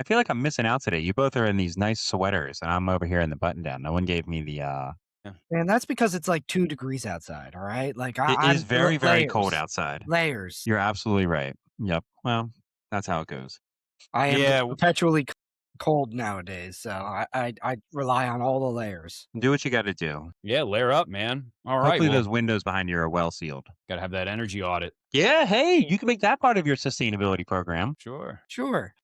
feel like I'm missing out today. You both are in these nice sweaters, and I'm over here in the button down. No one gave me the. Yeah. And that's because it's like 2 degrees outside, all right? Like, It is I'm very, very cold layers, outside. layers. You're absolutely right. Yep. Well, that's how it goes. I am Yeah. perpetually cold nowadays, so I rely on all the layers. Do what you got to do. Yeah. Layer up, man. All right. Hopefully, Well, those windows behind you are well sealed. got to have that energy audit. Yeah. Hey, you can make that part of your sustainability program. Sure.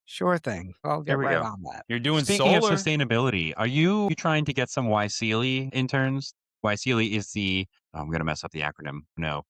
Sure thing. I'll There get we right go. on that. You're doing Speaking of solar. sustainability, are you trying to get some YSEALI interns? YSEALI is the, I'm going to mess up the acronym. No,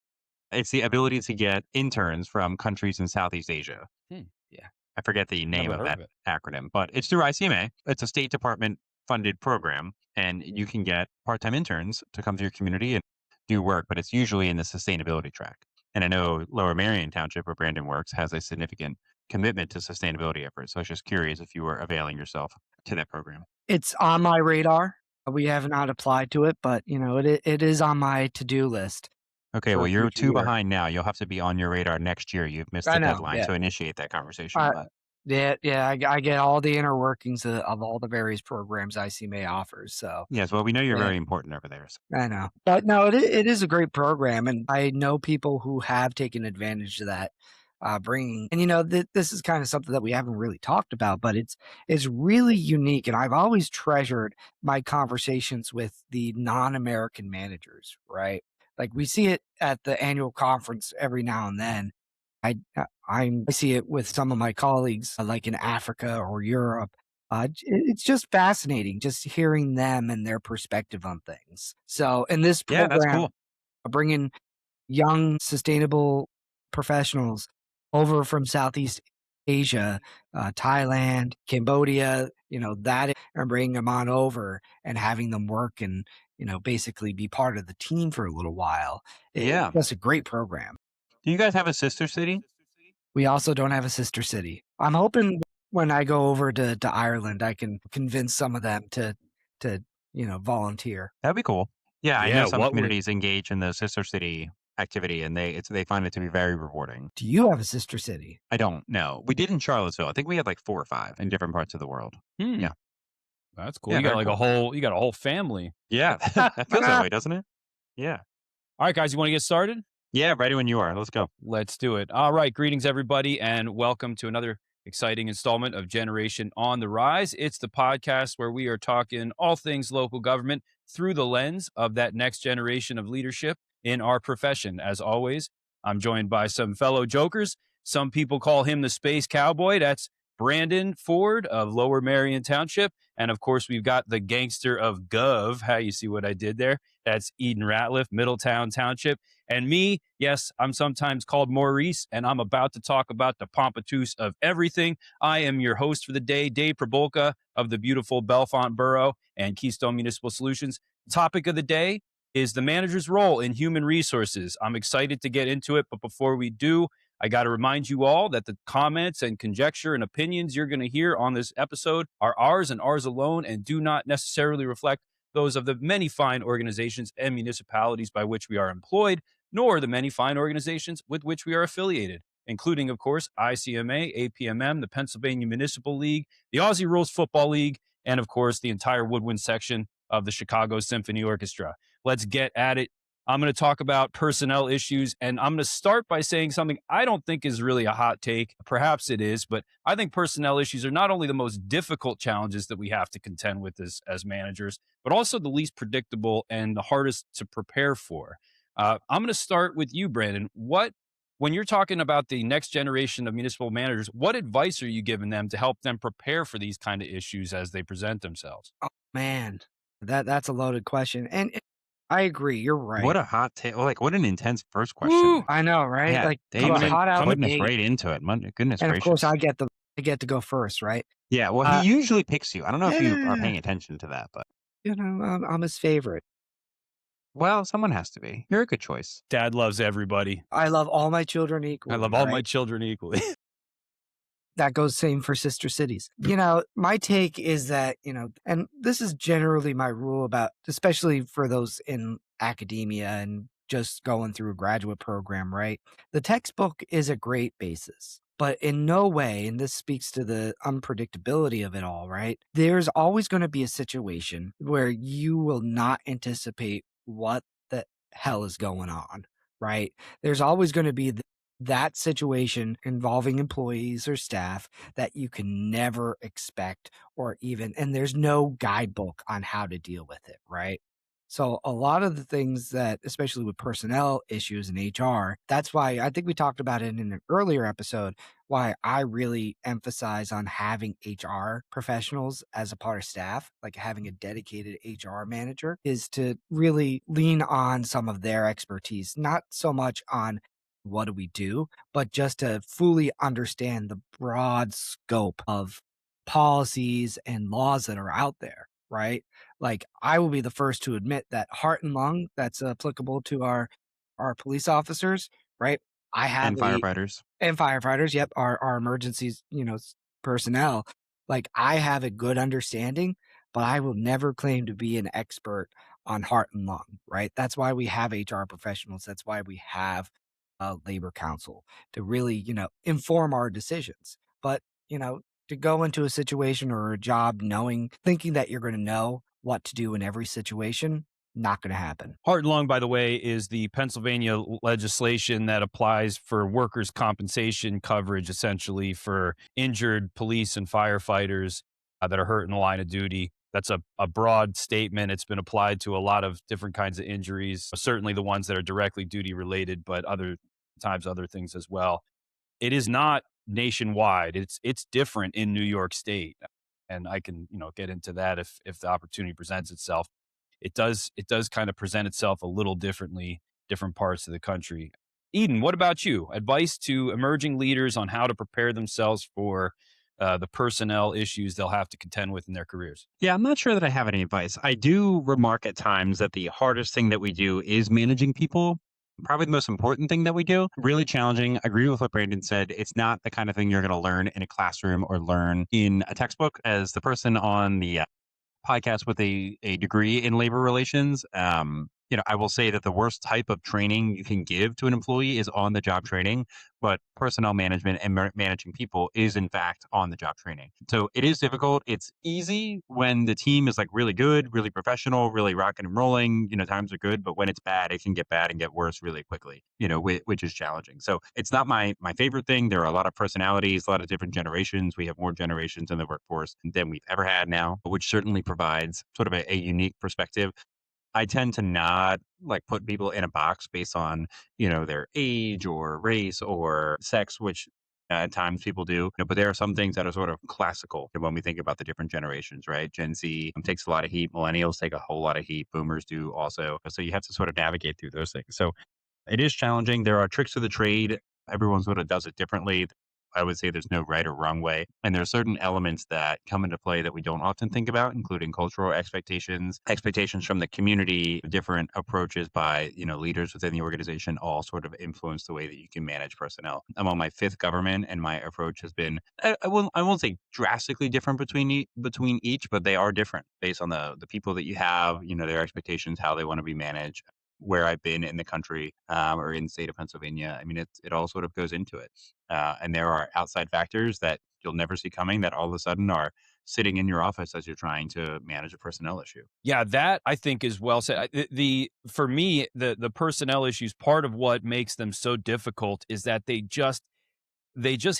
it's the ability to get interns from countries in Southeast Asia. Hmm, yeah. I forget the name Never of heard that of it. acronym, but it's through ICMA. It's a State Department funded program, and you can get part time interns to come to your community and do work, but it's usually in the sustainability track. And I know Lower Marion Township, where Brandon works, has a significant commitment to sustainability efforts. So I was just curious if you were availing yourself to that program. It's on my radar. We have not applied to it, but, it is on my to-do list Okay, for well, a you're future two year. behind now. You'll have to be on your radar next year. You've missed I the know, deadline yeah. to initiate that conversation. Uh, But yeah, I get all the inner workings of all the various programs ICMA offers, so, yes, well, we know you're yeah, very important over there. So. I know. But no, it is a great program, and I know people who have taken advantage of that, bringing and, this is kinda something that we haven't really talked about, but it's really unique, and I've always treasured my conversations with the non-American managers, right? Like, we see it at the annual conference every now and then. I see it with some of my colleagues, like in Africa or Europe. It's just fascinating just hearing them and their perspective on things. So in this Yeah, that's program, cool. bringing young, sustainable professionals over from Southeast Asia, Thailand, Cambodia, and bringing them on over and having them work and, basically be part of the team for a little while. Yeah. That's a great program. Do you guys have a sister city? We also don't have a sister city. I'm hoping when I go over to Ireland, I can convince some of them to volunteer. That'd be cool. Yeah, I know Yeah. some What would communities engage in the sister city activity, and they find it to be very rewarding. Do you have a sister city? I don't know. We did in Charlottesville. I think we had like 4 or 5 in different parts of the world. Hmm. Yeah. That's cool. Yeah, You got very like cool. you got a whole family. Yeah, that feels that way, doesn't it? Yeah. All right, guys, you want to get started? Yeah, ready when you are. Let's go. Let's do it. All right. Greetings, everybody, and welcome to another exciting installment of Generation on the Rise. It's the podcast where we are talking all things local government through the lens of that next generation of leadership in our profession. As always, I'm joined by some fellow jokers. Some people call him the Space Cowboy. That's Brandon Ford of Lower Marion Township. And of course, we've got the gangster of Gov. How you see what I did there? That's Eden Ratliff, Middletown Township. And me, yes, I'm sometimes called Maurice, and I'm about to talk about the pompatus of everything. I am your host for the day, Dave Prabolka of the beautiful Bellefonte Borough and Keystone Municipal Solutions. Topic of the day is the manager's role in human resources. I'm excited to get into it, but before we do, I got to remind you all that the comments and conjecture and opinions you're going to hear on this episode are ours and ours alone and do not necessarily reflect those of the many fine organizations and municipalities by which we are employed, nor the many fine organizations with which we are affiliated, including, of course, ICMA, APMM, the Pennsylvania Municipal League, the Aussie Rules Football League, and, of course, the entire woodwind section of the Chicago Symphony Orchestra. Let's get at it. I'm going to talk about personnel issues, and I'm going to start by saying something I don't think is really a hot take. Perhaps it is, but I think personnel issues are not only the most difficult challenges that we have to contend with as managers, but also the least predictable and the hardest to prepare for. I'm going to start with you, Brandon. When you're talking about the next generation of municipal managers, what advice are you giving them to help them prepare for these kind of issues as they present themselves? Oh, man, that's a loaded question, and I agree, you're What right. a hot take. Like, what an intense first Woo! question. I know, right? Yeah, Like, Dave's Coming coming like in, hot out the coming. putting us gate, right into it. Goodness and of course, gracious. I get to go first, right? Yeah, well, he Uh, usually picks you. I don't know if you are yeah, paying attention to that, but I'm his favorite. well, someone has to be. You're a good choice. Dad loves everybody. I love all my children I equally, love all my right? children equally. That goes same for sister cities. My take is that, and this is generally my rule about, especially for those in academia and just going through a graduate program, right? The textbook is a great basis. But in no way, and this speaks to the unpredictability of it all, right? There's always going to be a situation where you will not anticipate what the hell is going on, right? There's always going to be that situation involving employees or staff that you can never expect or even, and there's no guidebook on how to deal with it, right? So a lot of the things that, especially with personnel issues in HR, that's why I think we talked about it in an earlier episode, why I really emphasize on having HR professionals as a part of staff, like having a dedicated HR manager, is to really lean on some of their expertise, not so much on what do we do, but just to fully understand the broad scope of policies and laws that are out there, right? Like I will be the first to admit that heart and lung that's applicable to our police officers, right? I have And a firefighters. and firefighters, yep, our emergencies, personnel. Like I have a good understanding, but I will never claim to be an expert on heart and lung, right? That's why we have HR professionals. That's why we have a labor council to really, inform our decisions. But, to go into a situation or a job thinking that you're going to know what to do in every situation, not going to happen. Heart and lung, by the way, is the Pennsylvania legislation that applies for workers' compensation coverage, essentially for injured police and firefighters that are hurt in the line of duty. That's a broad statement. It's been applied to a lot of different kinds of injuries, certainly the ones that are directly duty related, but other times other things as well. It is not nationwide. It's different in New York State, and I can get into that if the opportunity presents itself. It does kind of present itself a little differently, different parts of the country. Eden, what about you? Advice to emerging leaders on how to prepare themselves for the personnel issues they'll have to contend with in their careers. Yeah, I'm not sure that I have any advice. I do remark at times that the hardest thing that we do is managing people. Probably the most important thing that we do. Really challenging. I agree with what Brandon said. It's not the kind of thing you're going to learn in a classroom or learn in a textbook. As the person on the podcast with a degree in labor relations, I will say that the worst type of training you can give to an employee is on the job training, but personnel management and managing people is in fact on the job training. So it is difficult. It's easy when the team is like really good, really professional, really rocking and rolling. Times are good, but when it's bad, it can get bad and get worse really quickly. Which is challenging. So it's not my favorite thing. There are a lot of personalities, a lot of different generations. We have more generations in the workforce than we've ever had now, which certainly provides sort of a unique perspective. I tend to not like put people in a box based on, their age or race or sex, which at times people do. But there are some things that are sort of classical when we think about the different generations, right? Gen Z takes a lot of heat. Millennials take a whole lot of heat. Boomers do also. So you have to sort of navigate through those things. So it is challenging. There are tricks of the trade. Everyone sort of does it differently. I would say there's no right or wrong way. And there are certain elements that come into play that we don't often think about, including cultural expectations, expectations from the community, different approaches by, leaders within the organization all sort of influence the way that you can manage personnel. I'm on my fifth government and my approach has been, I won't say drastically different between each, but they are different based on the people that you have, their expectations, how they want to be managed, where I've been in the country, or in the state of Pennsylvania. I mean, it all sort of goes into it. And there are outside factors that you'll never see coming that all of a sudden are sitting in your office as you're trying to manage a personnel issue. Yeah, that I think is well said. The for me, the personnel issues, part of what makes them so difficult is that they just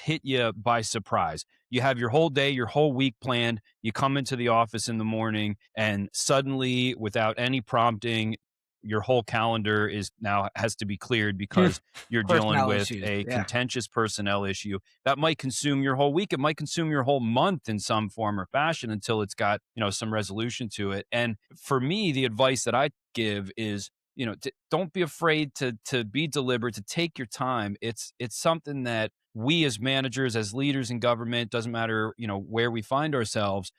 hit you by surprise. You have your whole day, your whole week planned. You come into the office in the morning, and suddenly, without any prompting, your whole calendar is now has to be cleared because you're dealing Personnel with issues. a Yeah. contentious personnel issue that might consume your whole week. It might consume your whole month in some form or fashion until it's got some resolution to it. And for me, the advice that I give is don't be afraid to be deliberate, to take your time. It's something that we as managers, as leaders in government, doesn't matter where we find ourselves,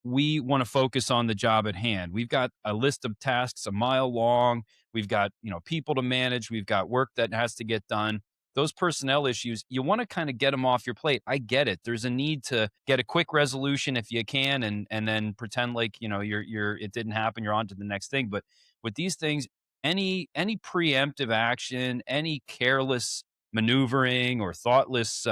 we want to focus on the job at hand. We've got a list of tasks a mile long. We've got people to manage. We've got work that has to get done. Those personnel issues, you want to kind of get them off your plate. I get it. There's a need to get a quick resolution if you can, and then pretend like you're it didn't happen. You're on to the next thing. But with these things, any preemptive action, any careless maneuvering or thoughtless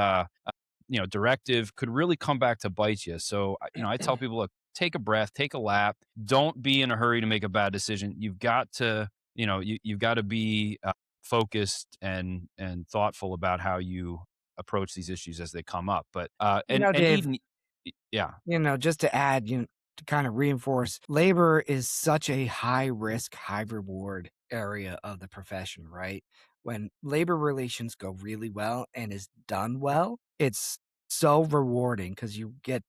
directive could really come back to bite you. So, I tell people, look, take a breath, take a lap. Don't be in a hurry to make a bad decision. You've got to, you've got to be focused and thoughtful about how you approach these issues as they come up. But and Dave, even yeah, just to add, to kind of reinforce, labor is such a high risk, high reward area of the profession, right? When labor relations go really well and is done well, it's so rewarding because you get,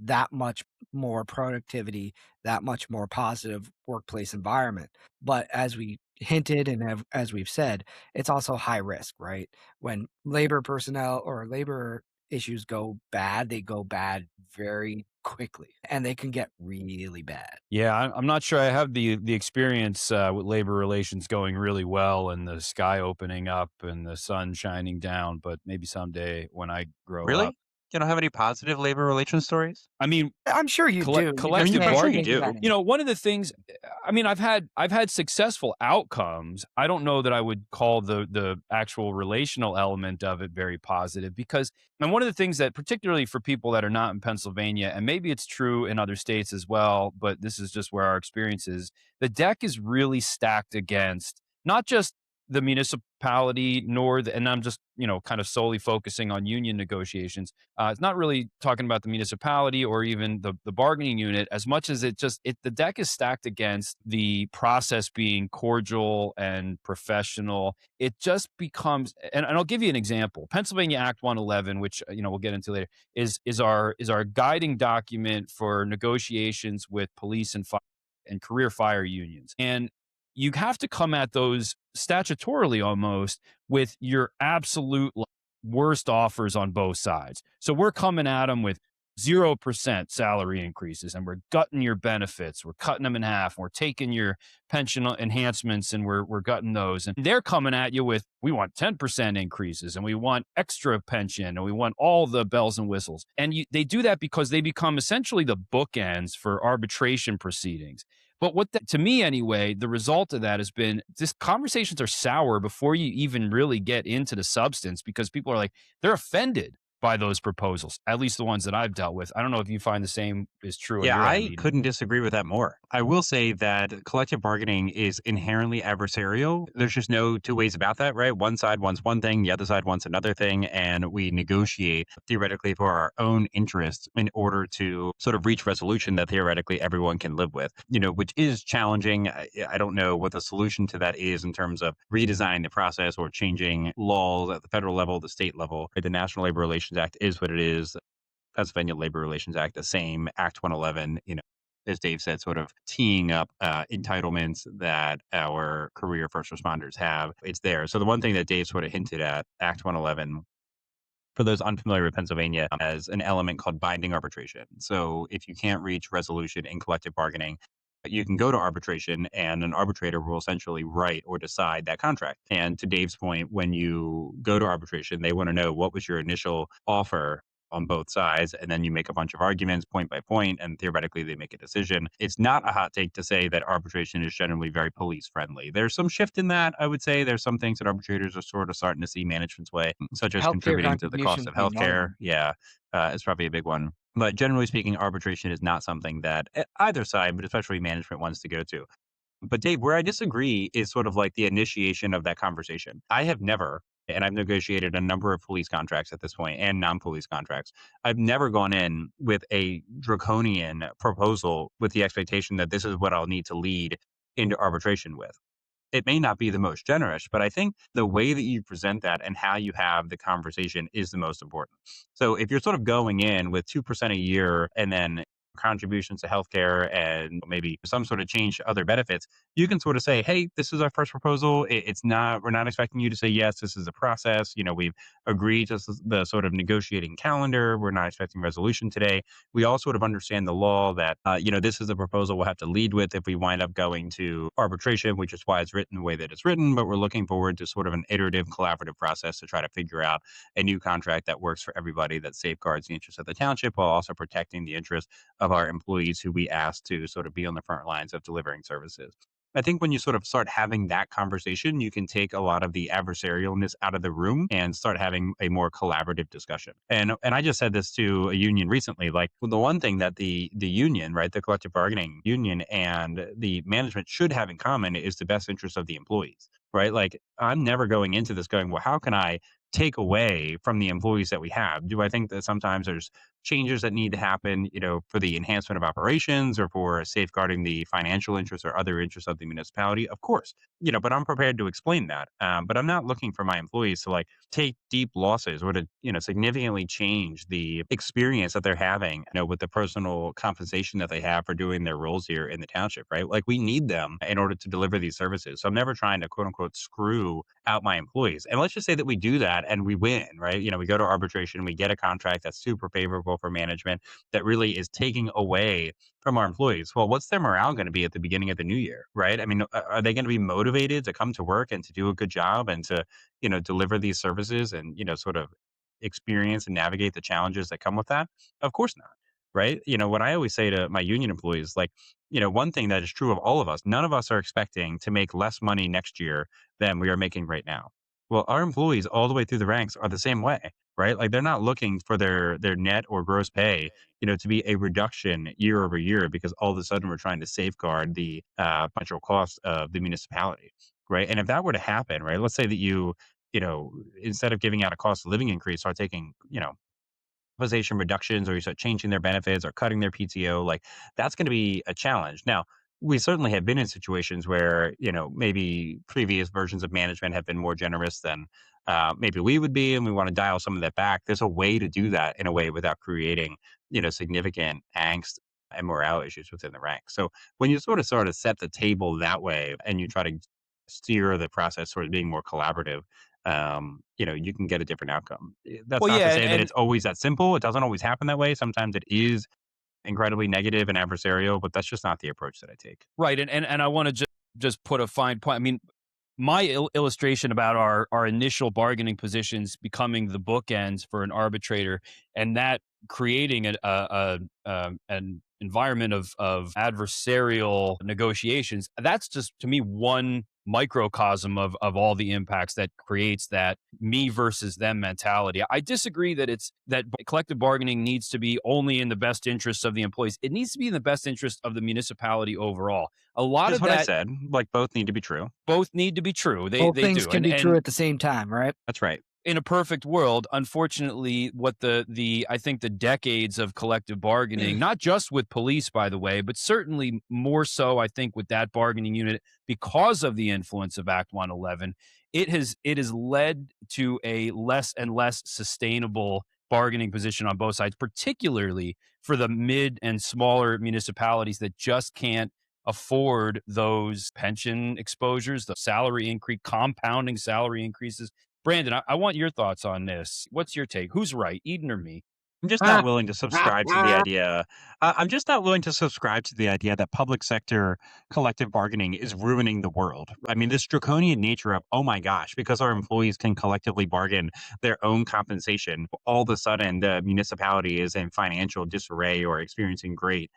that much more productivity, that much more positive workplace environment. But as we hinted and as we've said, it's also high risk, right? When labor personnel or labor issues go bad, they go bad very quickly and they can get really bad. yeah. I'm not sure I have the experience with labor relations going really well and the sky opening up and the sun shining down. But maybe someday when I grow up. Really? You don't have any positive labor relations stories? I mean, I'm sure you do. You I mean, just collective I'm can't sure you think bargaining. of do. any. One of the things, I mean, I've had successful outcomes. I don't know that I would call the actual relational element of it very positive because, and one of the things that particularly for people that are not in Pennsylvania, and maybe it's true in other states as well, but this is just where our experience is, the deck is really stacked against not just the municipality nor the, and I'm just, kind of solely focusing on union negotiations. It's not really talking about the municipality or even the bargaining unit as much as the deck is stacked against the process being cordial and professional. It just becomes, and I'll give you an example. Pennsylvania Act 111, which we'll get into later, is our guiding document for negotiations with police and career fire unions. And you have to come at those statutorily almost with your absolute worst offers on both sides. So we're coming at them with 0% salary increases and we're gutting your benefits. We're cutting them in half. And we're taking your pension enhancements and we're gutting those. And they're coming at you with, we want 10% increases and we want extra pension and we want all the bells and whistles. And they do that because they become essentially the bookends for arbitration proceedings. But to me anyway, the result of that has been this conversations are sour before you even really get into the substance because people are like, they're offended by those proposals, at least the ones that I've dealt with. I don't know if you find the same is true on Yeah, your end, I Eden. couldn't disagree with that more. I will say that collective bargaining is inherently adversarial. There's just no two ways about that, right? One side wants one thing, the other side wants another thing, and we negotiate theoretically for our own interests in order to sort of reach resolution that theoretically everyone can live with, which is challenging. I don't know what the solution to that is in terms of redesigning the process or changing laws at the federal level, the state level. The National Labor Relations Act is what it is. Pennsylvania Labor Relations Act, the same Act 111, as Dave said, sort of teeing up entitlements that our career first responders have. It's there. So the one thing that Dave sort of hinted at, Act 111, for those unfamiliar with Pennsylvania, has an element called binding arbitration. So if you can't reach resolution in collective bargaining, you can go to arbitration and an arbitrator will essentially write or decide that contract. And to Dave's point, when you go to arbitration, they want to know what was your initial offer on both sides. And then you make a bunch of arguments point by point, and theoretically they make a decision. It's not a hot take to say that arbitration is generally very police friendly. There's some shift in that, I would say. There's some things that arbitrators are sort of starting to see management's way, such as Healthcare contributing to the cost contributions of being one of healthcare. them. Yeah, it's probably a big one. But generally speaking, arbitration is not something that either side, but especially management, wants to go to. But Dave, where I disagree is sort of like the initiation of that conversation. I have never, and I've negotiated a number of police contracts at this point and non-police contracts. I've never gone in with a draconian proposal with the expectation that this is what I'll need to lead into arbitration with. It may not be the most generous, but I think the way that you present that and how you have the conversation is the most important. So if you're sort of going in with 2% a year and then contributions to healthcare and maybe some sort of change to other benefits, you can sort of say, hey, this is our first proposal. It's not, we're not expecting you to say, yes, this is a process. We've agreed to the sort of negotiating calendar. We're not expecting resolution today. We all sort of understand the law that, this is a proposal we'll have to lead with if we wind up going to arbitration, which is why it's written the way that it's written. But we're looking forward to sort of an iterative, collaborative process to try to figure out a new contract that works for everybody, that safeguards the interests of the township while also protecting the interests of our employees who we ask to sort of be on the front lines of delivering services. I think when you sort of start having that conversation, you can take a lot of the adversarialness out of the room and start having a more collaborative discussion. And I just said this to a union recently. Like, well, the one thing that the union, right, the collective bargaining union and the management should have in common is the best interest of the employees, right? Like, I'm never going into this going, well, how can I take away from the employees that we have? Do I think that sometimes there's changes that need to happen, for the enhancement of operations or for safeguarding the financial interests or other interests of the municipality? Of course, but I'm prepared to explain that. But I'm not looking for my employees to like take deep losses or to, significantly change the experience that they're having, with the personal compensation that they have for doing their roles here in the township, right? Like we need them in order to deliver these services. So I'm never trying to quote unquote screw out my employees. And let's just say that we do that and we win, right? We go to arbitration, we get a contract that's super favorable for management that really is taking away from our employees. Well, what's their morale going to be at the beginning of the new year, right? I mean, are they going to be motivated to come to work and to do a good job and to, deliver these services and, sort of experience and navigate the challenges that come with that? Of course not. Right. What I always say to my union employees, like, one thing that is true of all of us, none of us are expecting to make less money next year than we are making right now. Well, our employees all the way through the ranks are the same way, right? Like they're not looking for their net or gross pay, to be a reduction year over year because all of a sudden we're trying to safeguard the financial cost of the municipality, right? And if that were to happen, right, let's say that instead of giving out a cost of living increase, start taking, compensation reductions or you start changing their benefits or cutting their PTO, like that's going to be a challenge. Now, we certainly have been in situations where, maybe previous versions of management have been more generous than maybe we would be, and we want to dial some of that back. There's a way to do that in a way without creating, significant angst and morale issues within the ranks. So when you sort of set the table that way and you try to steer the process towards being more collaborative, you can get a different outcome. That's Well, not to yeah, say that and it's always that simple. It doesn't always happen that way. Sometimes it is incredibly negative and adversarial, but that's just not the approach that I take. right, and I want to just put a fine point. I mean, my illustration about our initial bargaining positions becoming the bookends for an arbitrator, and that creating an environment of adversarial negotiations. That's just to me one microcosm of all the impacts that creates that me versus them mentality. I disagree that collective bargaining needs to be only in the best interests of the employees. It needs to be in the best interest of the municipality overall. A lot Is of what I that said. Like both need to be true. both need to be true. They Both they things do. can be true at the same time, right? That's right. In a perfect world, unfortunately, what the I think the decades of collective bargaining, not just with police, by the way, but certainly more so, I think, with that bargaining unit because of the influence of Act 111, it has led to a less and less sustainable bargaining position on both sides, particularly for the mid and smaller municipalities that just can't afford those pension exposures, the salary increase, compounding salary increases. Brandon, I want your thoughts on this. What's your take? Who's right, Eden or me? I'm just not willing to subscribe to the idea. I'm just not willing to subscribe to the idea that public sector collective bargaining is ruining the world. I mean, this draconian nature of, oh my gosh, because our employees can collectively bargain their own compensation, all of a sudden the municipality is in financial disarray or experiencing great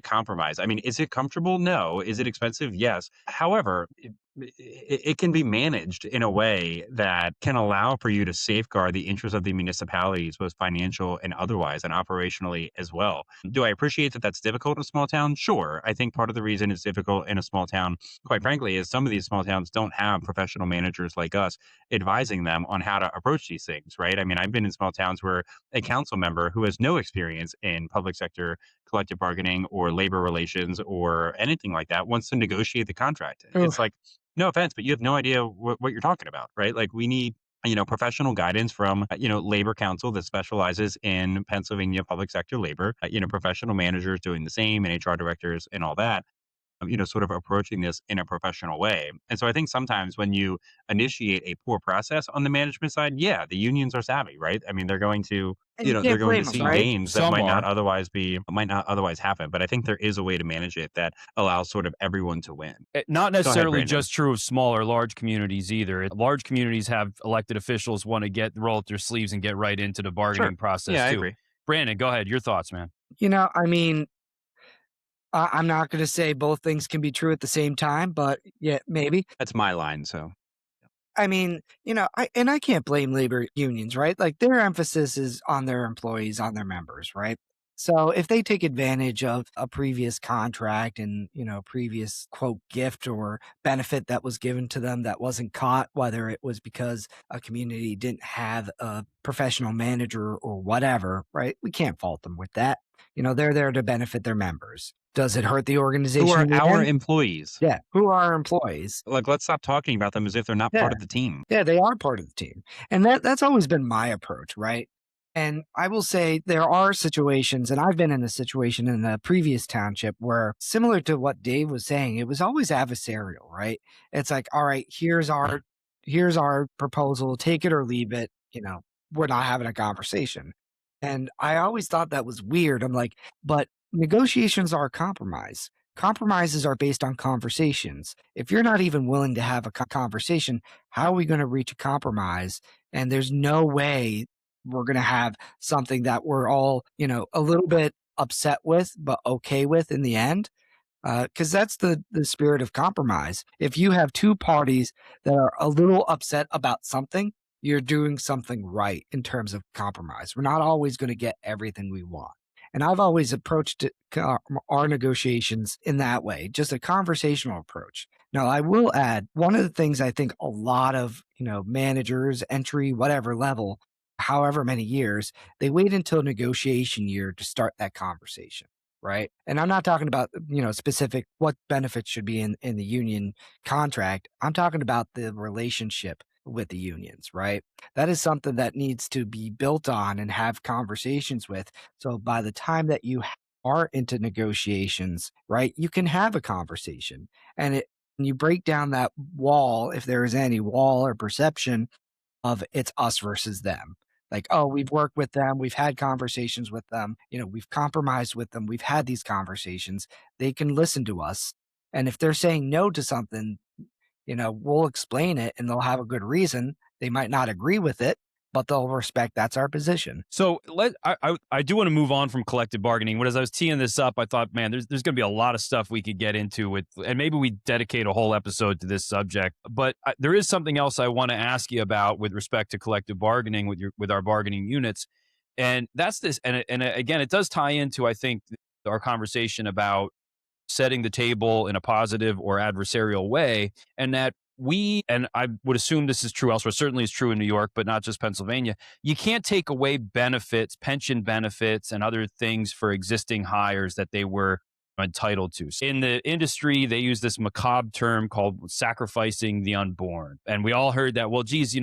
compromise. I mean, is it comfortable? No. Is it expensive? Yes. However, it can be managed in a way that can allow for you to safeguard the interests of the municipalities, both financial and otherwise, and operationally as well. Do I appreciate that that's difficult in a small town? Sure. I think part of the reason it's difficult in a small town, quite frankly, is some of these small towns don't have professional managers like us advising them on how to approach these things, right? I mean, I've been in small towns where a council member who has no experience in public sector collective bargaining or labor relations or anything like that wants to negotiate the contract. It's Oof. like, no offense, but you have no idea what you're talking about, right? Like we need, professional guidance from, labor council that specializes in Pennsylvania public sector labor, professional managers doing the same and HR directors and all that, sort of approaching this in a professional way. And so I think sometimes when you initiate a poor process on the management side, yeah, the unions are savvy, right? I mean, they're going to, And you they're can't going to blame them, see Some right? gains that some are. might not otherwise happen. But I think there is a way to manage it that allows sort of everyone to win. Not Go ahead, necessarily Brandon. just true of small or large communities either. Large communities have elected officials want to roll up their sleeves and get right into the Sure. bargaining process Yeah, I too. agree. Brandon, go ahead. Your thoughts, man. I mean, I'm not going to say both things can be true at the same time, but yeah, maybe. That's my line. So I mean, I can't blame labor unions, right? Like their emphasis is on their employees, on their members, right? So if they take advantage of a previous contract and, previous quote gift or benefit that was given to them that wasn't caught, whether it was because a community didn't have a professional manager or whatever, right? We can't fault them with that. They're there to benefit their members. Does it hurt the who organization are in the our end? employees? Yeah. Who are our employees? Like, let's stop talking about them as if they're not Yeah. part of the team. Yeah, they are part of the team. And that's always been my approach, right? And I will say there are situations, and I've been in a situation in the previous township where, similar to what Dave was saying, it was always adversarial, right? It's like, all right, here's our proposal, take it or leave it. We're not having a conversation. And I always thought that was weird. I'm like, but negotiations are a compromise. Compromises are based on conversations. If you're not even willing to have a conversation, how are we going to reach a compromise? And there's no way we're going to have something that we're all, a little bit upset with, but okay with in the end. Because that's the spirit of compromise. If you have two parties that are a little upset about something, you're doing something right in terms of compromise. We're not always going to get everything we want. And I've always approached our negotiations in that way, just a conversational approach. Now, I will add one of the things I think a lot of, managers, entry, whatever level, however many years, they wait until negotiation year to start that conversation. Right. And I'm not talking about, specific what benefits should be in the union contract. I'm talking about the relationship with the unions. Right. That is something that needs to be built on and have conversations with. So by the time that you are into negotiations, right, you can have a conversation and you break down that wall, if there is any wall or perception of it's us versus them. Like, oh, we've worked with them, we've had conversations with them, we've compromised with them, we've had these conversations. They can listen to us. And if they're saying no to something, we'll explain it and they'll have a good reason. They might not agree with it, but they'll respect that's our position. So I do want to move on from collective bargaining. But as I was teeing this up, I thought, man, there's going to be a lot of stuff we could get into with, and maybe we dedicate a whole episode to this subject. But there is something else I want to ask you about with respect to collective bargaining with our bargaining units, and that's this. And again, it does tie into, I think, our conversation about setting the table in a positive or adversarial way, and that and I would assume this is true elsewhere, certainly it's true in New York, but not just Pennsylvania. You can't take away benefits, pension benefits, and other things for existing hires that they were entitled to. So in the industry, they use this macabre term called sacrificing the unborn. And we all heard that, well, geez, they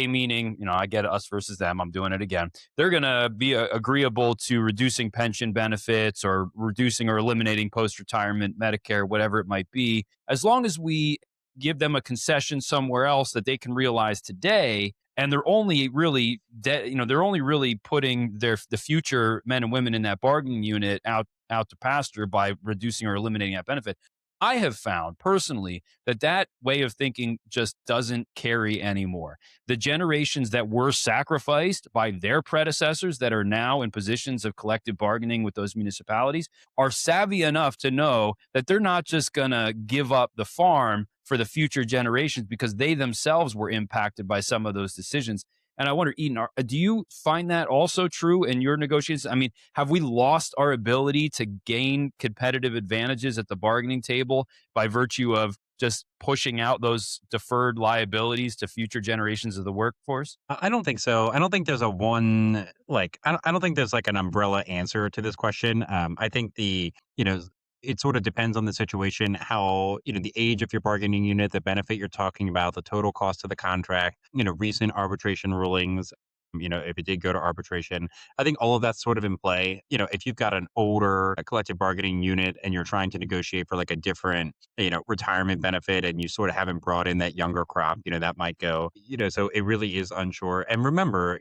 meaning, I get us versus them, I'm doing it again. They're going to be agreeable to reducing pension benefits or reducing or eliminating post-retirement Medicare, whatever it might be, as long as we give them a concession somewhere else that they can realize today. And they're only really they're only really putting the future men and women in that bargaining unit out to pasture by reducing or eliminating that benefit. I have found personally that way of thinking just doesn't carry anymore. The generations that were sacrificed by their predecessors that are now in positions of collective bargaining with those municipalities are savvy enough to know that they're not just going to give up the farm for the future generations because they themselves were impacted by some of those decisions. And I wonder, Eden, do you find that also true in your negotiations? I mean, have we lost our ability to gain competitive advantages at the bargaining table by virtue of just pushing out those deferred liabilities to future generations of the workforce? I don't think so. I don't think there's a one, like, I don't think there's like an umbrella answer to this question. I think it sort of depends on the situation, how, the age of your bargaining unit, the benefit you're talking about, the total cost of the contract, recent arbitration rulings, if it did go to arbitration. I think all of that's sort of in play. If you've got an older collective bargaining unit and you're trying to negotiate for like a different, retirement benefit and you sort of haven't brought in that younger crop, that might go, so it really is unsure. And remember,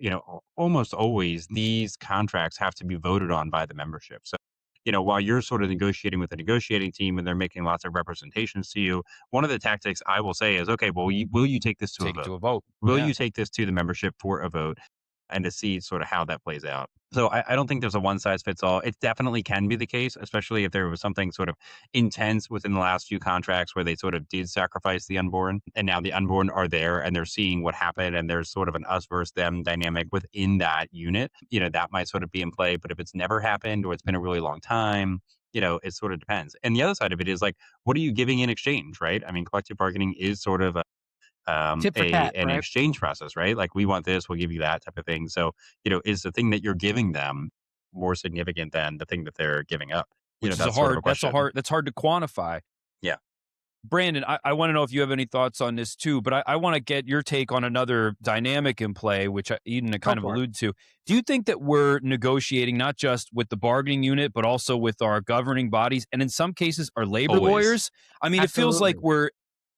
almost always these contracts have to be voted on by the membership. So while you're sort of negotiating with a negotiating team and they're making lots of representations to you, one of the tactics I will say is, okay, well, will you take this to Take a it to vote? a vote. Will Yeah. you take this to the membership for a vote? and to see sort of how that plays out. So I don't think there's a one size fits all. It definitely can be the case, especially if there was something sort of intense within the last few contracts where they sort of did sacrifice the unborn, and now the unborn are there and they're seeing what happened, and there's sort of an us versus them dynamic within that unit. That might sort of be in play. But if it's never happened or it's been a really long time, it sort of depends. And the other side of it is like, what are you giving in exchange, right? I mean, collective bargaining is sort of Tip for tat, an right? exchange process, right? Like, we want this, we'll give you that type of thing. So, is the thing that you're giving them more significant than the thing that they're giving up? Which is That's sort of a question. that's hard to quantify. Yeah. Brandon, I want to know if you have any thoughts on this too, but I want to get your take on another dynamic in play, which Eden Go kind of for it. alluded to. Do you think that we're negotiating not just with the bargaining unit, but also with our governing bodies, and in some cases, our labor Always. lawyers? I mean, it feels like Absolutely.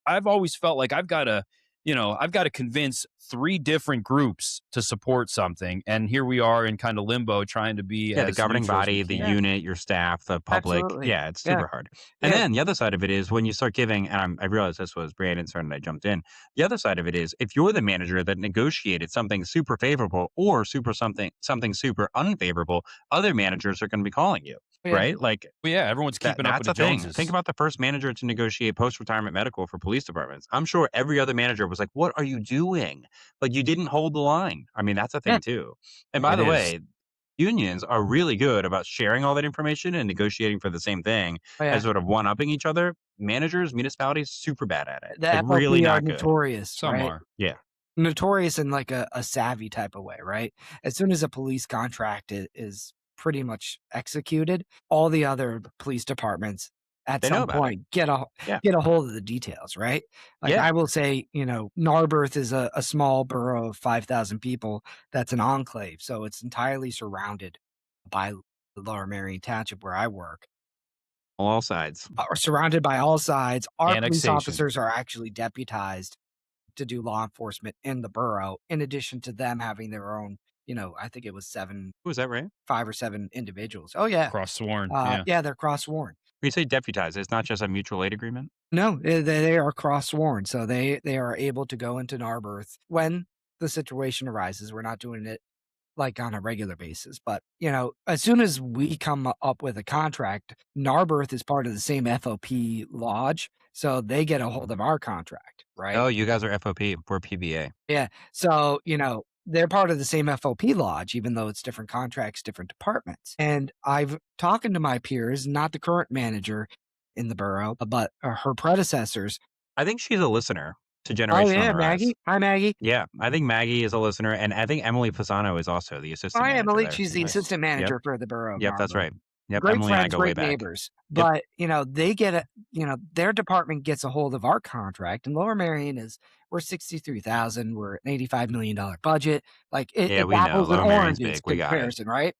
I've always felt like I've got to convince 3 different groups to support something. And here we are in kind of limbo trying to be Yeah, the as governing neutral as we body, the can. unit, your staff, the public. Absolutely. Yeah, it's Yeah. super hard. And Yeah. then the other side of it is when you start giving, and I realized this was Brandon's turn and I jumped in. The other side of it is if you're the manager that negotiated something super favorable or something super unfavorable, other managers are going to be calling you, Yeah. right? Like, Well, yeah, everyone's keeping up with that's the a thing. Joneses. Think about the first manager to negotiate post-retirement medical for police departments. I'm sure every other manager was like, "What are you doing? Like, you didn't hold the line." I mean, that's a Yeah. thing too. And by It the is. way, unions are really good about sharing all that information and negotiating for the same thing Oh, yeah. as sort of one-upping each other. Managers, municipalities, super bad at it. The Like, really FLP are not good. notorious, Some right? are. Yeah. Notorious in like a savvy type of way, right? As soon as a police contract is pretty much executed, all the other police departments at They know some about it. point get a Yeah. hold of the details, right? Like Yeah. I will say, Narberth is a small borough of 5,000 people that's an enclave, so it's entirely surrounded by the Lower Marion Township where I work. All sides. Are surrounded by all sides. Our police Annexation. officers are actually deputized to do law enforcement in the borough, in addition to them having their own, I think it was Was that right? 5 or 7 individuals. Oh yeah. Cross sworn. Yeah. Yeah, they're cross sworn. When you say deputized, it's not just a mutual aid agreement? No, they are cross sworn. So they are able to go into Narberth when the situation arises. We're not doing it like on a regular basis. But, as soon as we come up with a contract, Narberth is part of the same FOP lodge. So they get a hold of our contract, right? Oh, you guys are FOP. We're PBA. Yeah. So, they're part of the same FOP lodge, even though it's different contracts, different departments. And I've talking to my peers, not the current manager in the borough, but her predecessors. I think she's a listener to Oh, Generation on yeah, the Rise. Maggie. Hi, Maggie. Yeah, I think Maggie is a listener, and I think Emily Pisano is also the assistant Hi, manager Emily. there. She's the Nice. assistant manager for the borough of Yep, that's Narberth. right. Yep, Great Emily and I friends, go way great back. neighbors. Yep. But, they get their department gets a hold of our contract, and Lower Marion we're 63,000. We're an $85 million budget. Like Yeah, it's we know. apples and Lower Marion's oranges big. We got it. comparison, right?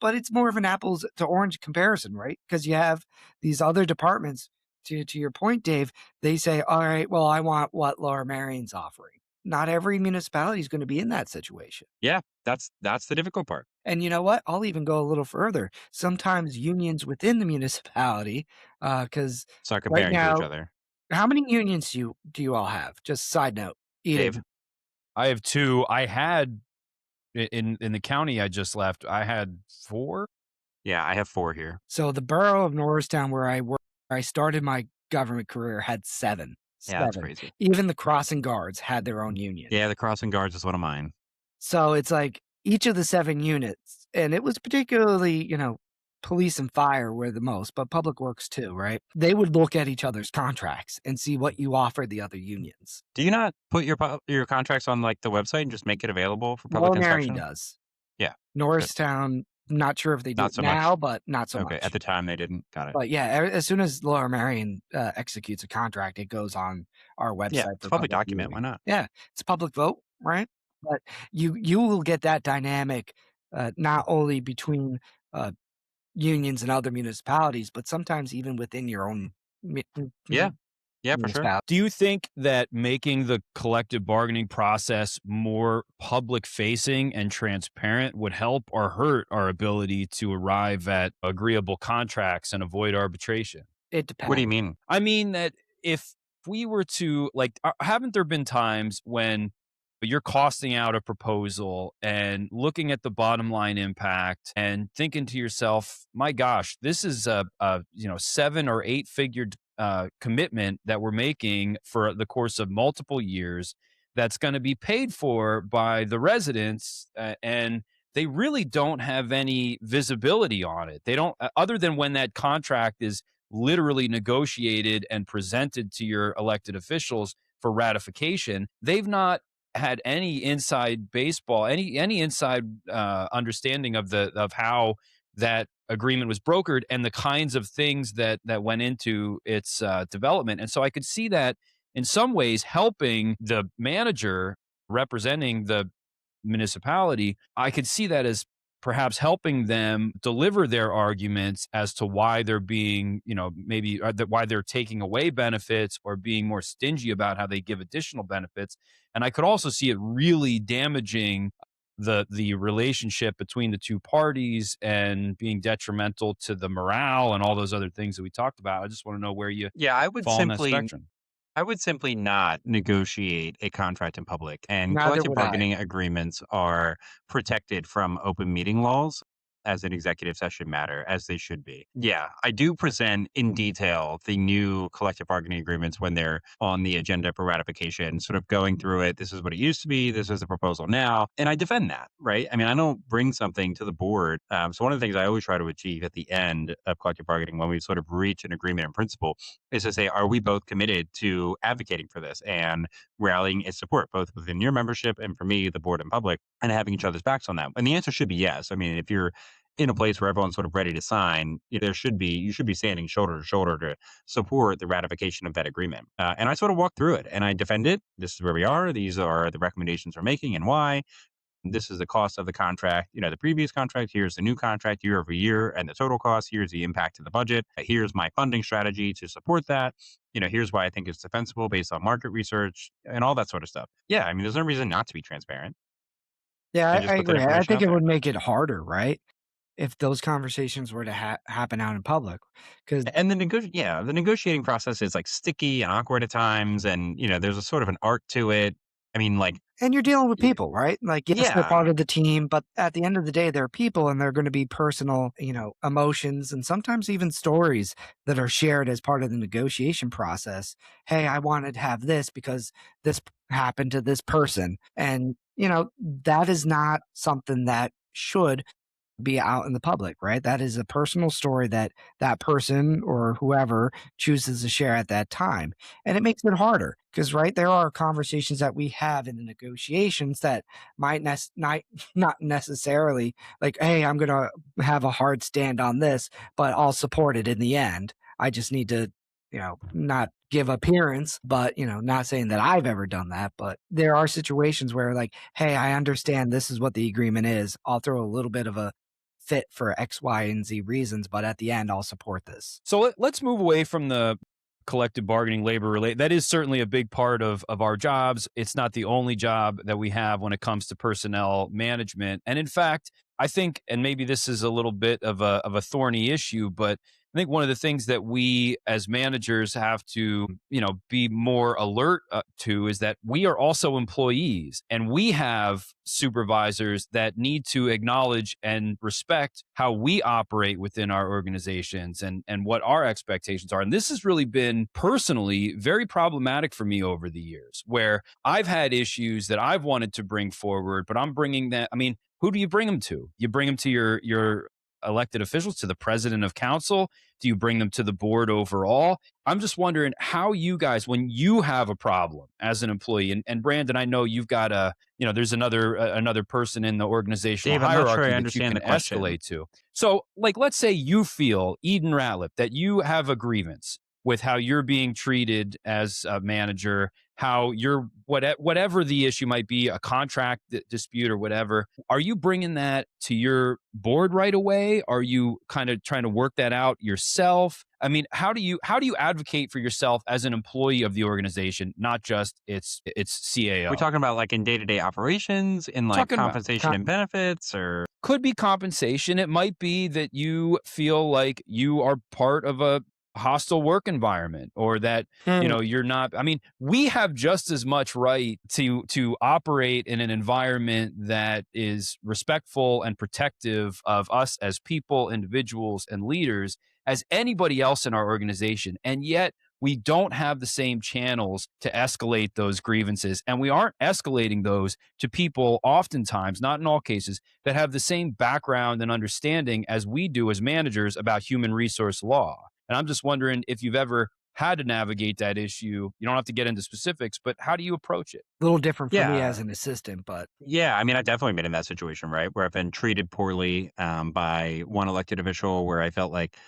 But it's more of an apples to orange comparison, right? Because you have these other departments. To your point, Dave, they say, all right, well, I want what Lower Marion's offering. Not every municipality is going to be in that situation. Yeah, that's the difficult part. And you know what? I'll even go a little further. Sometimes unions within the municipality, because Start comparing to now- each other. how many unions do you all have? Just side note. Eden. Dave? I have 2. I had in the county I just left, I had 4. Yeah, I have 4 here. So the borough of Norristown, where I work, where I started my government career, had 7. Yeah, that's 7. crazy. Even the crossing guards had their own union. Yeah, the crossing guards is one of mine. So it's like each of the 7 units, and it was particularly, police and fire were the most, but public works too, right? They would look at each other's contracts and see what you offered the other unions. Do you not put your contracts on like the website and just make it available for public Lower Marion inspection? does. Yeah. Norristown, not sure if they do Not it so much. now, but not so Okay, much. at the time they didn't. Got it. But yeah, as soon as Lower Marion executes a contract, it goes on our website. Yeah, for it's a public document. viewing. Why not? Yeah, it's a public vote, right? But you will get that dynamic not only between unions and other municipalities, but sometimes even within your own Yeah, for sure. municipality. Do you think that making the collective bargaining process more public facing and transparent would help or hurt our ability to arrive at agreeable contracts and avoid arbitration? It depends. What do you mean? I mean that if we were to haven't there been times when but you're costing out a proposal and looking at the bottom line impact and thinking to yourself, my gosh, this is a 7 or 8 figure commitment that we're making for the course of multiple years that's going to be paid for by the residents, and they really don't have any visibility on it. They don't, other than when that contract is literally negotiated and presented to your elected officials for ratification. They've not had any inside baseball, any inside understanding of how that agreement was brokered and the kinds of things that went into its development. And so I could see that in some ways helping the manager representing the municipality. I could see that as perhaps helping them deliver their arguments as to why they're being, maybe why they're taking away benefits or being more stingy about how they give additional benefits. And I could also see it really damaging the relationship between the two parties and being detrimental to the morale and all those other things that we talked about. I just want to know where you Yeah, fall on that spectrum. I would simply not negotiate a contract in public, and Neither collective would I. bargaining agreements are protected from open meeting laws as an executive session matter, as they should be. Yeah, I do present in detail the new collective bargaining agreements when they're on the agenda for ratification, sort of going through it. This is what it used to be. This is the proposal now. And I defend that, right? I mean, I don't bring something to the board. So one of the things I always try to achieve at the end of collective bargaining when we sort of reach an agreement in principle is to say, are we both committed to advocating for this and rallying its support, both within your membership and for me, the board and public, and having each other's backs on that? And the answer should be yes. I mean, if you're in a place where everyone's sort of ready to sign, you should be standing shoulder to shoulder to support the ratification of that agreement. And I sort of walk through it and I defend it. This is where we are. These are the recommendations we're making and why. This is the cost of the contract, the previous contract. Here's the new contract year over year and the total cost. Here's the impact to the budget. Here's my funding strategy to support that. Here's why I think it's defensible based on market research and all that sort of stuff. Yeah, I mean, there's no reason not to be transparent Yeah, and just I put that agree. I information think out it there. would make it harder, right? If those conversations were to happen out in public, because And the negotiating process is like sticky and awkward at times, and there's a sort of an art to it. I mean, like, and you're dealing with y- people, right? Like, yes, they're yeah, part of the team, but at the end of the day, they're people, and they're going to be personal, emotions, and sometimes even stories that are shared as part of the negotiation process. Hey, I wanted to have this because this happened to this person, and that is not something that should be out in the public, right? That is a personal story that that person or whoever chooses to share at that time. And it makes it harder because, right, there are conversations that we have in the negotiations that might not necessarily like, hey, I'm going to have a hard stand on this, but I'll support it in the end. I just need to, not give appearance, but, not saying that I've ever done that. But there are situations where, like, hey, I understand this is what the agreement is. I'll throw a little bit of a fit for X, Y, and Z reasons, but at the end, I'll support this. So let's move away from the collective bargaining, labor relate. That is certainly a big part of our jobs. It's not the only job that we have when it comes to personnel management. And in fact, I think, and maybe this is a little bit of a thorny issue, but I think one of the things that we as managers have to, be more alert to is that we are also employees and we have supervisors that need to acknowledge and respect how we operate within our organizations and what our expectations are. And this has really been personally very problematic for me over the years where I've had issues that I've wanted to bring forward, but I'm bringing that. I mean, who do you bring them to? You bring them to your elected officials, to the president of council? Do you bring them to the board overall? I'm just wondering how you guys, when you have a problem as an employee, and Brandon, I know you've got there's another person in the organizational Dave, I'm not sure hierarchy I that you understand can the question. escalate to. So, like, let's say you feel, Eden Ratliff, that you have a grievance with how you're being treated as a manager, how you're whatever the issue might be, a contract dispute or whatever. Are you bringing that to your board right away? Are you kind of trying to work that out yourself? I mean, how do you advocate for yourself as an employee of the organization, not just its CAO? We're talking about like in day-to-day operations, in like Talking about compensation and benefits, or could be compensation. It might be that you feel like you are part of a hostile work environment, or that you're not. I mean, we have just as much right to operate in an environment that is respectful and protective of us as people, individuals, and leaders as anybody else in our organization. And yet we don't have the same channels to escalate those grievances. And we aren't escalating those to people, oftentimes, not in all cases, that have the same background and understanding as we do as managers about human resource law. And I'm just wondering if you've ever had to navigate that issue. You don't have to get into specifics, but how do you approach it? A little different for me as Yeah. an assistant, but Yeah, I mean, I've definitely been in that situation, right? Where I've been treated poorly by one elected official where I felt like,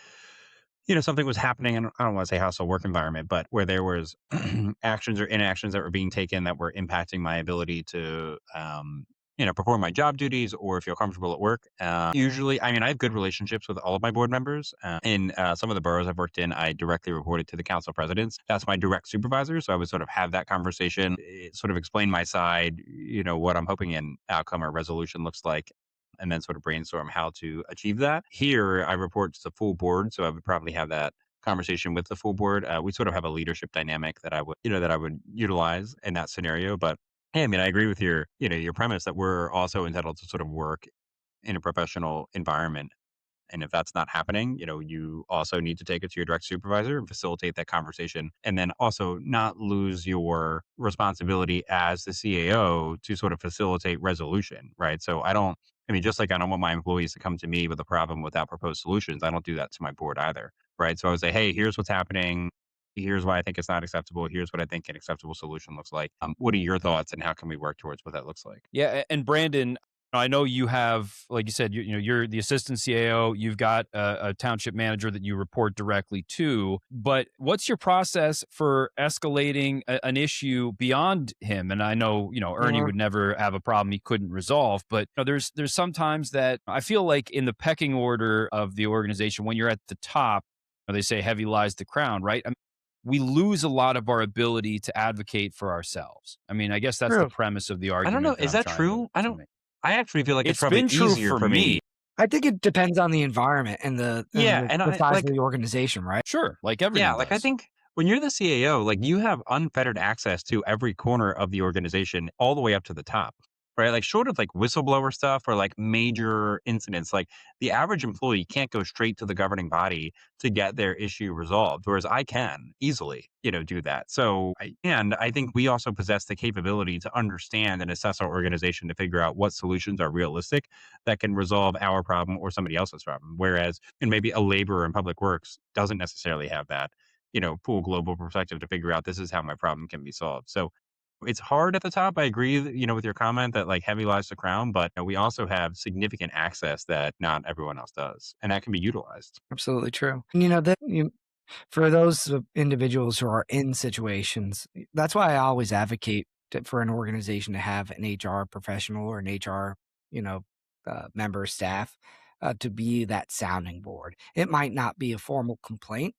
something was happening. And I don't want to say hostile work environment, but where there was actions or inactions that were being taken that were impacting my ability to, perform my job duties or feel comfortable at work. Usually, I mean, I have good relationships with all of my board members. In some of the boroughs I've worked in, I directly reported to the council presidents. That's my direct supervisor. So I would sort of have that conversation, sort of explain my side, what I'm hoping an outcome or resolution looks like, and then sort of brainstorm how to achieve that. Here, I report to the full board, so I would probably have that conversation with the full board. We sort of have a leadership dynamic that I would utilize in that scenario. But hey, I mean, I agree with your premise that we're also entitled to sort of work in a professional environment. And if that's not happening, you also need to take it to your direct supervisor and facilitate that conversation. And then also not lose your responsibility as the CAO to sort of facilitate resolution, right? So I mean, just like I don't want my employees to come to me with a problem without proposed solutions, I don't do that to my board either, right? So I would say, hey, here's what's happening. Here's why I think it's not acceptable. Here's what I think an acceptable solution looks like. What are your thoughts and how can we work towards what that looks like? Yeah, and Brandon, I know you have, like you said, you're the assistant CAO. You've got a township manager that you report directly to. But what's your process for escalating an issue beyond him? And I know, Ernie uh, would never have a problem he couldn't resolve. But there's sometimes that I feel like in the pecking order of the organization, when you're at the top, they say heavy lies the crown, right? I mean, we lose a lot of our ability to advocate for ourselves. I mean, I guess that's the true. premise of the I don't know. argument that Is I'm that trying true? to make. I actually feel like it's It's probably been true easier for for me. me. I think it depends on the environment and the and Yeah, the, and the I size of like the organization, right? Sure, like yeah, everything like I does. think when you're the CAO, like you have unfettered access to every corner of the organization all the way up to the top. Right? Like short of like whistleblower stuff or like major incidents, like the average employee can't go straight to the governing body to get their issue resolved, whereas I can easily, do that. And I think we also possess the capability to understand and assess our organization to figure out what solutions are realistic that can resolve our problem or somebody else's problem. Whereas, and maybe a labor and public works doesn't necessarily have that, full global perspective to figure out this is how my problem can be solved. So it's hard at the top. I agree, with your comment that like heavy lies the crown, but we also have significant access that not everyone else does, and that can be utilized. Absolutely true. And for those individuals who are in situations, that's why I always advocate for an organization to have an HR professional or an HR, member of staff to be that sounding board. It might not be a formal complaint,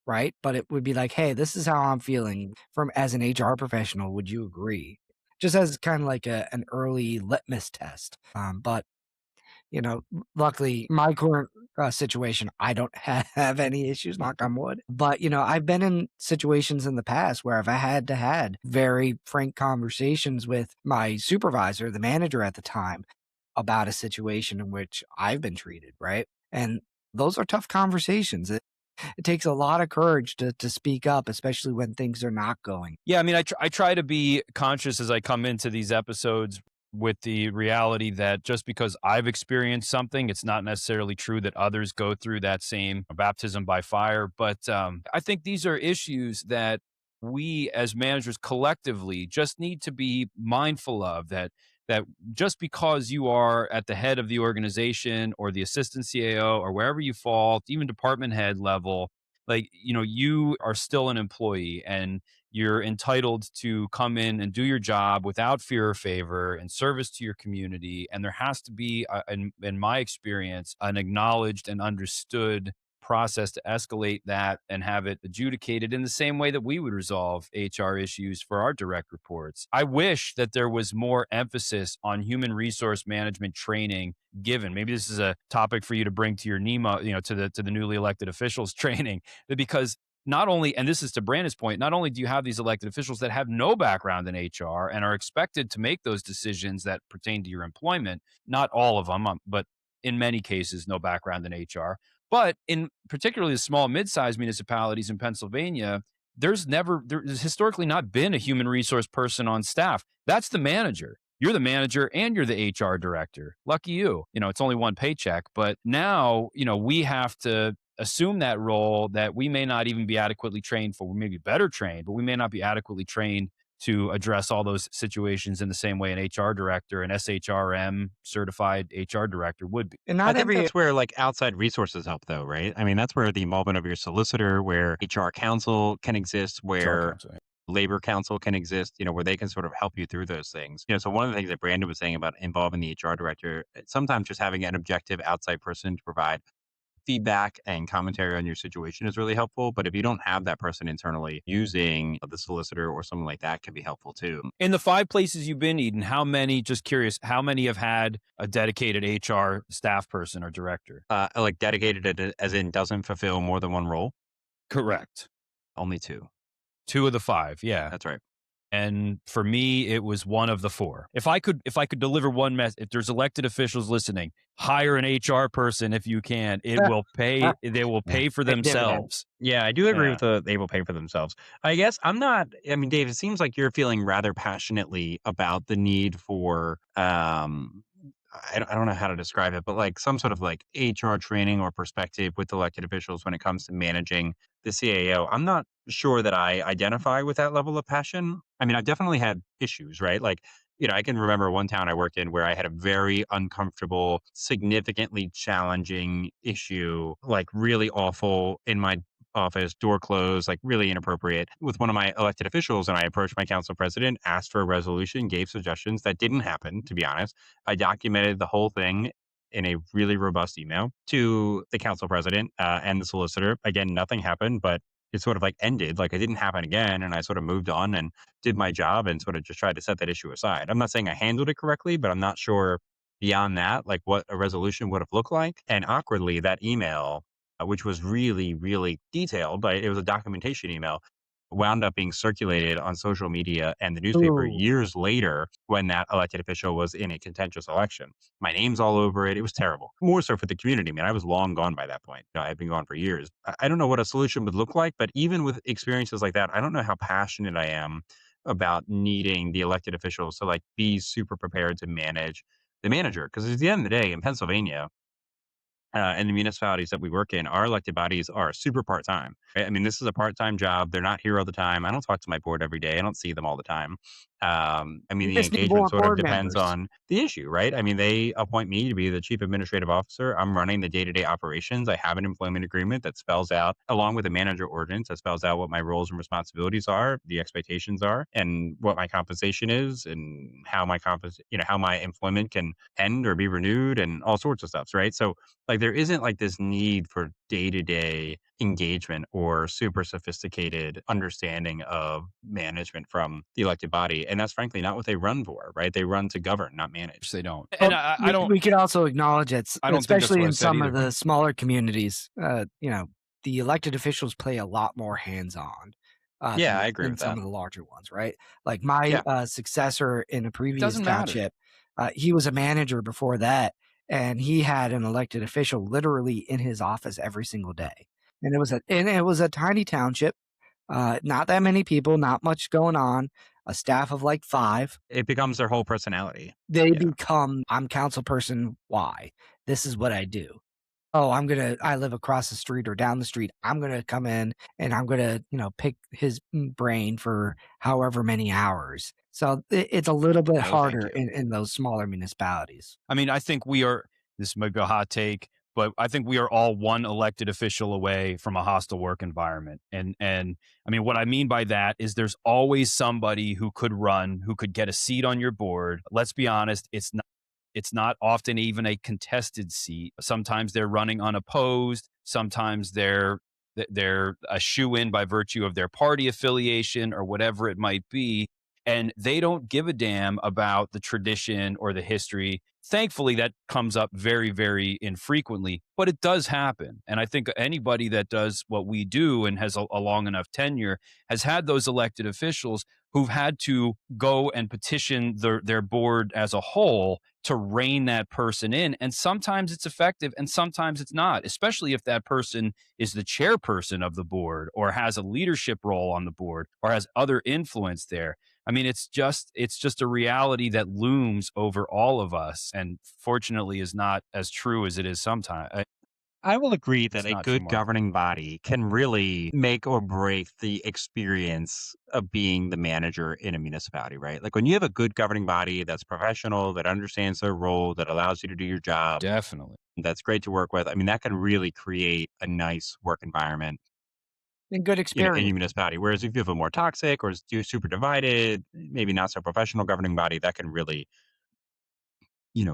right? But it would be like, hey, this is how I'm feeling from as an HR professional. Would you agree? Just as kind of like an early litmus test. But luckily, my current situation, I don't have any issues, knock on wood. But, I've been in situations in the past where I've had to had very frank conversations with my supervisor, the manager at the time, about a situation in which I've been treated, right? And those are tough conversations. It takes a lot of courage to speak up, especially when things are not going. Yeah, I mean, I try to be conscious as I come into these episodes with the reality that just because I've experienced something, it's not necessarily true that others go through that same baptism by fire. But I think these are issues that we as managers collectively just need to be mindful of, that just because you are at the head of the organization or the assistant CAO or wherever you fall, even department head level, like, you are still an employee and you're entitled to come in and do your job without fear or favor and service to your community. And there has to be, in my experience, an acknowledged and understood process to escalate that and have it adjudicated in the same way that we would resolve HR issues for our direct reports. I wish that there was more emphasis on human resource management training given. Maybe this is a topic for you to bring to your NEMA, to the newly elected officials training, because not only, and this is to Brandon's point, not only do you have these elected officials that have no background in HR and are expected to make those decisions that pertain to your employment, not all of them, but in many cases, no background in HR. But in particularly the small, mid-sized municipalities in Pennsylvania, there's historically not been a human resource person on staff. That's the manager. You're the manager and you're the HR director. Lucky you. It's only one paycheck. But now, we have to assume that role that we may not even be adequately trained for. We may be better trained, but we may not be adequately trained to address all those situations in the same way an HR director, an SHRM certified HR director would be. And I not think every that's where like outside resources help though, right? I mean, that's where the involvement of your solicitor, where HR counsel can exist, HR where counsel, yeah. labor counsel can exist, where they can sort of help you through those things. So one of the things that Brandon was saying about involving the HR director, sometimes just having an objective outside person to provide feedback and commentary on your situation is really helpful. But if you don't have that person internally, using the solicitor or something like that can be helpful too. In the 5 places you've been, Eden, how many, just curious, how many have had a dedicated HR staff person or director? Like dedicated as in doesn't fulfill more than one role? Correct. Only 2. 2 of the 5, yeah. That's right. And for me, it was 1 of the 4. If I could deliver one message, if there's elected officials listening, hire an HR person if you can. It will pay. They will pay for themselves. Yeah, I do agree Yeah. with they will pay for themselves. I guess I'm not. I mean, Dave, it seems like you're feeling rather passionately about the need for I don't know how to describe it, but like some sort of like HR training or perspective with elected officials when it comes to managing the CAO. I'm not sure that I identify with that level of passion. I mean, I've definitely had issues, right? Like, I can remember one town I worked in where I had a very uncomfortable, significantly challenging issue, like really awful in my office, door closed, like really inappropriate with one of my elected officials. And I approached my council president, asked for a resolution, gave suggestions. That didn't happen, to be honest. I documented the whole thing in a really robust email to the council president and the solicitor. Again, nothing happened, but it sort of like ended, like it didn't happen again. And I sort of moved on and did my job and sort of just tried to set that issue aside. I'm not saying I handled it correctly, but I'm not sure beyond that, like what a resolution would have looked like. And awkwardly, that email, which was really, really detailed, but it was a documentation email, wound up being circulated on social media and the newspaper Ooh. years later when that elected official was in a contentious election. My name's all over it. It was terrible. More so for the community. I mean, I was long gone by that point. I had been gone for years. I don't know what a solution would look like, but even with experiences like that, I don't know how passionate I am about needing the elected officials to like be super prepared to manage the manager. Because at the end of the day, in Pennsylvania, and the municipalities that we work in, our elected bodies are super part-time. Right? I mean, this is a part-time job. They're not here all the time. I don't talk to my board every day. I don't see them all the time. I mean, You the just need engagement more sort of board depends members. on the issue, right? I mean, they appoint me to be the chief administrative officer. I'm running the day-to-day operations. I have an employment agreement that spells out, along with a manager ordinance that spells out what my roles and responsibilities are, the expectations are, and what my compensation is, and how how my employment can end or be renewed, and all sorts of stuff, right? So like there isn't like this need for day-to-day engagement or super sophisticated understanding of management from the elected body. And that's frankly not what they run for, right? They run to govern, not manage. They don't. But And I don't. We could also acknowledge it, I don't think that's especially what I in said some of either. the smaller communities. The elected officials play a lot more hands-on. Yeah, Than I agree in with some that. of the larger ones, right? Like my Yeah. successor in a previous doesn't matter. township, he was a manager before that, and he had an elected official literally in his office every single day. And it was a tiny township, not that many people, not much going on, a staff of like 5. It becomes their whole personality. They Yeah. become, I'm council person Y. This is what I do. Oh, I live across the street or down the street. I'm gonna come in and I'm gonna, pick his brain for however many hours. So it's a little bit No, thank harder you. in those smaller municipalities. I mean, I think this might be a hot take, but I think we are all one elected official away from a hostile work environment. And I mean, what I mean by that is there's always somebody who could get a seat on your board. Let's be honest, it's not often even a contested seat. Sometimes they're running unopposed. Sometimes they're a shoe in by virtue of their party affiliation or whatever it might be. And they don't give a damn about the tradition or the history. Thankfully, that comes up very, very infrequently, but it does happen. And I think anybody that does what we do and has a long enough tenure has had those elected officials who've had to go and petition their board as a whole to rein that person in. And sometimes it's effective and sometimes it's not, especially if that person is the chairperson of the board or has a leadership role on the board or has other influence there. I mean, it's just a reality that looms over all of us, and fortunately, is not as true as it is sometimes. I will agree that It's a not too good much. governing body can really make or break the experience of being the manager in a municipality, right? Like when you have a good governing body that's professional, that understands their role, that allows you to do your job, Definitely. that's great to work with. I mean, that can really create a nice work environment, And good in experience. your municipality. Whereas if you have a more toxic or super divided, maybe not so professional governing body, that can really,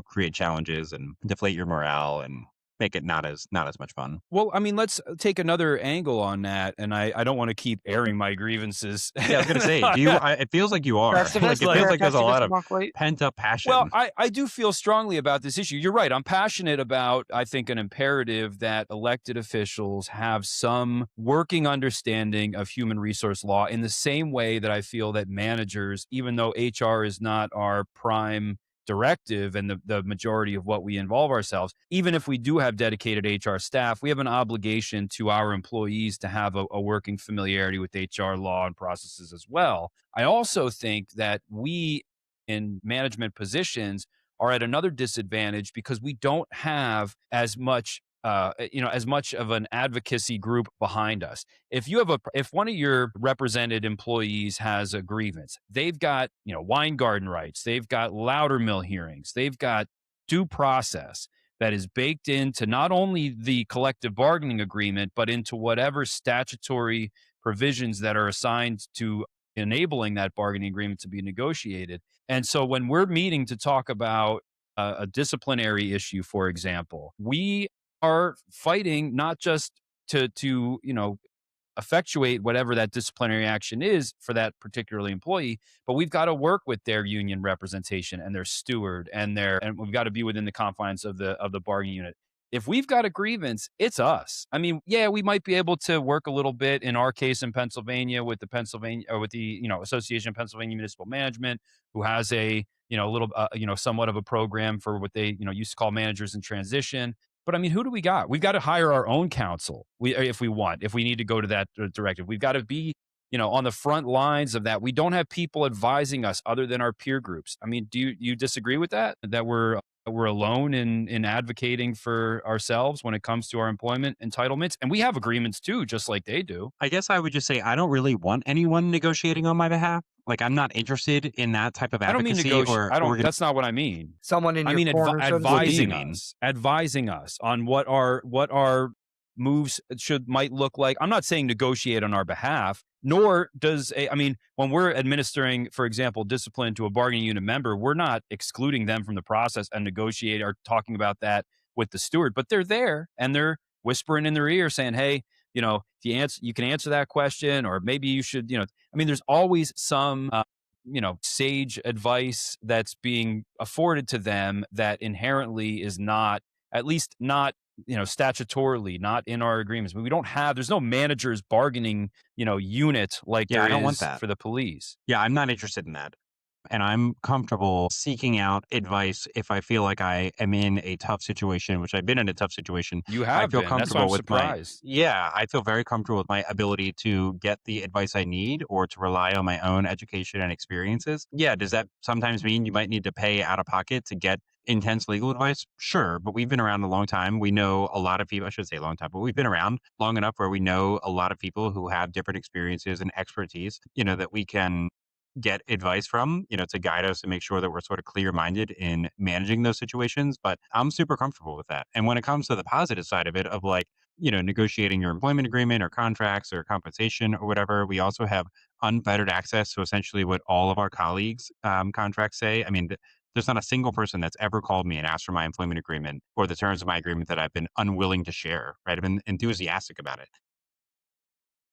create challenges and deflate your morale and make it not as much fun. Well, I mean, let's take another angle on that, and I don't want to keep airing my grievances. Yeah, I was gonna say, it feels like you are. Like, Festivus, it is feels there a like there's a Festivus lot of Monthly? pent-up Well, passion. I do feel strongly about this issue. You're right. I'm passionate about, I think, an imperative that elected officials have some working understanding of human resource law in the same way that I feel that managers, even though HR is not our prime directive and the majority of what we involve ourselves, even if we do have dedicated HR staff, we have an obligation to our employees to have a working familiarity with HR law and processes as well. I also think that we in management positions are at another disadvantage because we don't have as much as much of an advocacy group behind us. If one of your represented employees has a grievance, they've got, wine garden rights, they've got louder mill hearings, they've got due process that is baked into not only the collective bargaining agreement but into whatever statutory provisions that are assigned to enabling that bargaining agreement to be negotiated. And so when we're meeting to talk about a disciplinary issue, for example, we are fighting not just to effectuate whatever that disciplinary action is for that particular employee, but we've got to work with their union representation and their steward and we've got to be within the confines of the bargaining unit. If we've got a grievance, it's us. I mean, yeah, we might be able to work a little bit in our case in Pennsylvania with the Pennsylvania or with the, Association of Pennsylvania Municipal Management, who has a, little, somewhat of a program for what they, used to call managers in transition. But I mean, who do we got? We've got to hire our own counsel. If we need to go to that directive, we've got to be, on the front lines of that. We don't have people advising us other than our peer groups. I mean, do you disagree with that? That we're alone in advocating for ourselves when it comes to our employment entitlements, and we have agreements too, just like they do. I guess I would just say I don't really want anyone negotiating on my behalf. Like, I'm not interested in that type of I don't mean advocacy negotiate. or I don't. organ. That's not what I mean. Someone in I your mean, corner, so to What do speak? you advising mean? us on what our moves might look like. I'm not saying negotiate on our behalf, nor I mean, when we're administering, for example, discipline to a bargaining unit member, we're not excluding them from the process and negotiate or talking about that with the steward, but they're there and they're whispering in their ear saying, hey, you can answer that question, or maybe you should, I mean, there's always some sage advice that's being afforded to them that inherently is not, at least not, statutorily, not in our agreements. But there's no manager's bargaining, unit like Yeah, there I don't want is that. for the police. Yeah, I'm not interested in that. And I'm comfortable seeking out advice if I feel like I am in a tough situation, which I've been in a tough situation. You I have feel been. That's why I'm comfortable with surprised. I feel very comfortable with my ability to get the advice I need or to rely on my own education and experiences. Yeah, does that sometimes mean you might need to pay out of pocket to get intense legal advice? Sure, but we've been around a long time. We know a lot of people, I should say a long time, but we've been around long enough where we know a lot of people who have different experiences and expertise, that we can get advice from, to guide us and make sure that we're sort of clear minded in managing those situations. But I'm super comfortable with that. And when it comes to the positive side of it, of like, negotiating your employment agreement or contracts or compensation or whatever, we also have unfettered access to essentially what all of our colleagues' contracts say. I mean, There's not a single person that's ever called me and asked for my employment agreement or the terms of my agreement that I've been unwilling to share, right? I've been enthusiastic about it.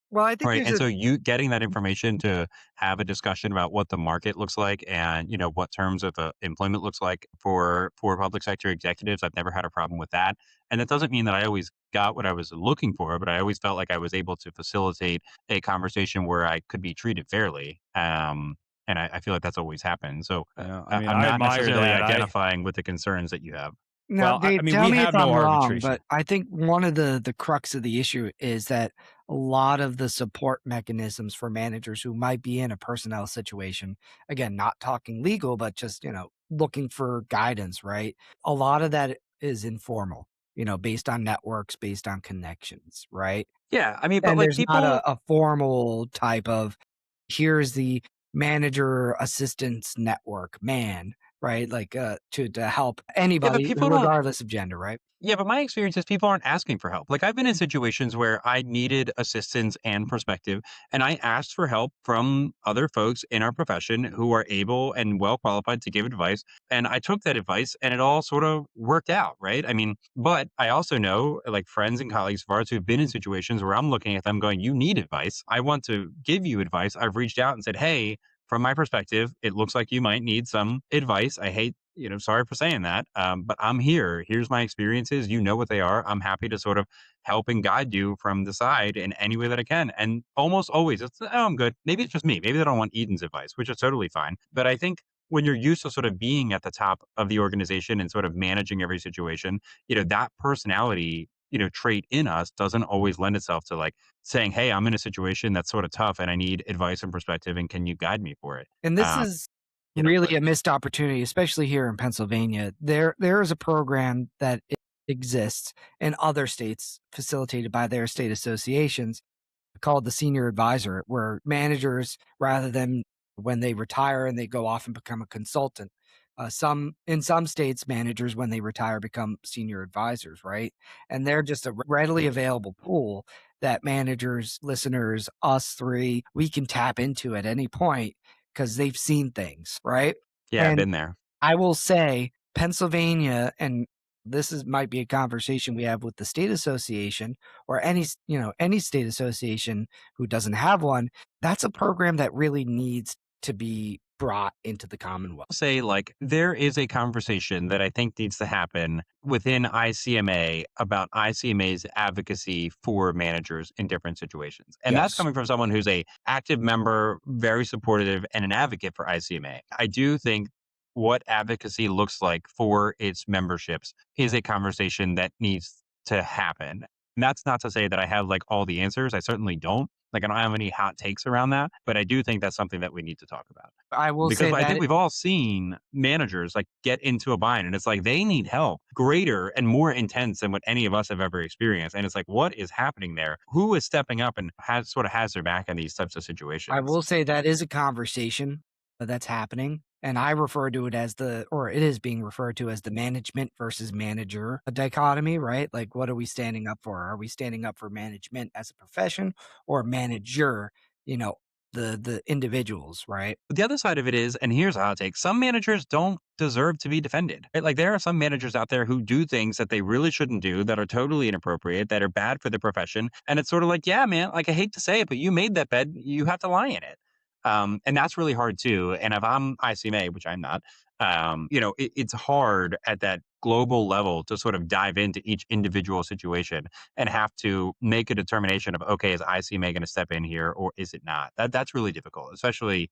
Well, I think Right. there's And a so you getting that information to have a discussion about what the market looks like and, what terms of employment looks like for public sector executives, I've never had a problem with that. And that doesn't mean that I always got what I was looking for, but I always felt like I was able to facilitate a conversation where I could be treated fairly. And I feel like that's always happened. So Yeah, I mean, I'm I not admire necessarily that. identifying with the concerns that you have. Now, Well, I Dave, mean, tell we me if have no I'm wrong, arbitration. but I think one of the crux of the issue is that a lot of the support mechanisms for managers who might be in a personnel situation, again, not talking legal, but just, looking for guidance, right? A lot of that is informal, based on networks, based on connections, right? Yeah. I mean, but And like there's not people, a formal type of here's the manager assistance network man, right? Like to help yeah, but anybody people don't. regardless of gender, right? Yeah, but my experience is people aren't asking for help. Like I've been in situations where I needed assistance and perspective, and I asked for help from other folks in our profession who are able and well qualified to give advice. And I took that advice and it all sort of worked out, right? I mean, but I also know like friends and colleagues of ours who've been in situations where I'm looking at them going, you need advice. I want to give you advice. I've reached out and said, hey, from my perspective, it looks like you might need some advice. I hate, sorry for saying that, but I'm here. Here's my experiences. You know what they are. I'm happy to sort of help and guide you from the side in any way that I can. And almost always, it's, oh, I'm good. Maybe it's just me. Maybe they don't want Eden's advice, which is totally fine. But I think when you're used to sort of being at the top of the organization and sort of managing every situation, that personality, trait in us doesn't always lend itself to like saying, hey, I'm in a situation that's sort of tough and I need advice and perspective. And can you guide me for it? And this Um, is really but a missed opportunity, especially here in Pennsylvania. There is a program that exists in other states facilitated by their state associations called the senior advisor, where managers, rather than when they retire and they go off and become a consultant, in some states, managers when they retire become senior advisors, right? And they're just a readily available pool that managers, listeners, us three, we can tap into at any point because they've seen things, right? yeah, I've And been there. I will say Pennsylvania, and this is might be a conversation we have with the state association or any state association who doesn't have one. That's a program that really needs to be brought into the Commonwealth. Say like there is a conversation that I think needs to happen within ICMA about ICMA's advocacy for managers in different situations. And that's Yes. coming from someone who's a active member, very supportive and an advocate for ICMA. I do think what advocacy looks like for its memberships is a conversation that needs to happen. And that's not to say that I have like all the answers. I certainly don't. Like I don't have any hot takes around that, but I do think that's something that we need to talk about. I will Because say I that think we've all seen managers like get into a bind and it's like they need help greater and more intense than what any of us have ever experienced. And it's like, what is happening there? Who is stepping up and has their back in these types of I situations? will say that is a conversation that's happening. And I refer to it as or it is being referred to as the management versus manager dichotomy, right? Like, what are we standing up for? Are we standing up for management as a profession or manager, you know, the individuals, right? But the other side of it is, and here's a hot take, some managers don't deserve to be defended. Right? Like there are some managers out there who do things that they really shouldn't do that are totally inappropriate, that are bad for the profession. And it's sort of like, yeah, man, like I hate to say it, but you made that bed, you have to lie in it. And that's really hard too. And if I'm ICMA, which I'm not, it's hard at that global level to sort of dive into each individual situation and have to make a determination of, okay, is ICMA going to step in here or is it not? That's really difficult, especially,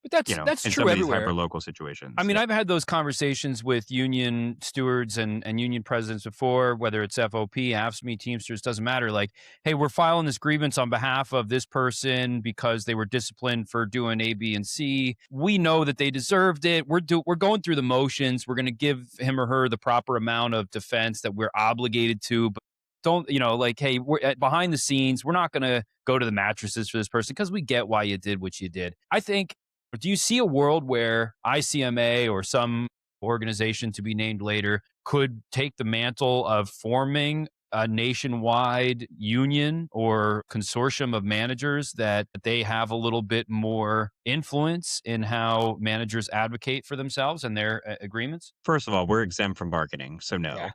But that's in true some of these everywhere. hyper local situations. I mean, Yeah. I've had those conversations with union stewards and union presidents before, whether it's FOP, AFSCME, Teamsters, doesn't matter. Like, hey, we're filing this grievance on behalf of this person because they were disciplined for doing A, B, and C. We know that they deserved it. We're going through the motions. We're going to give him or her the proper amount of defense that we're obligated to. But don't, like, hey, we're behind the scenes. We're not going to go to the mattresses for this person because we get why you did what you did. I think. But do you see a world where ICMA or some organization to be named later could take the mantle of forming a nationwide union or consortium of managers that they have a little bit more influence in how managers advocate for themselves and their agreements? First of all, we're exempt from bargaining, so Yeah. no.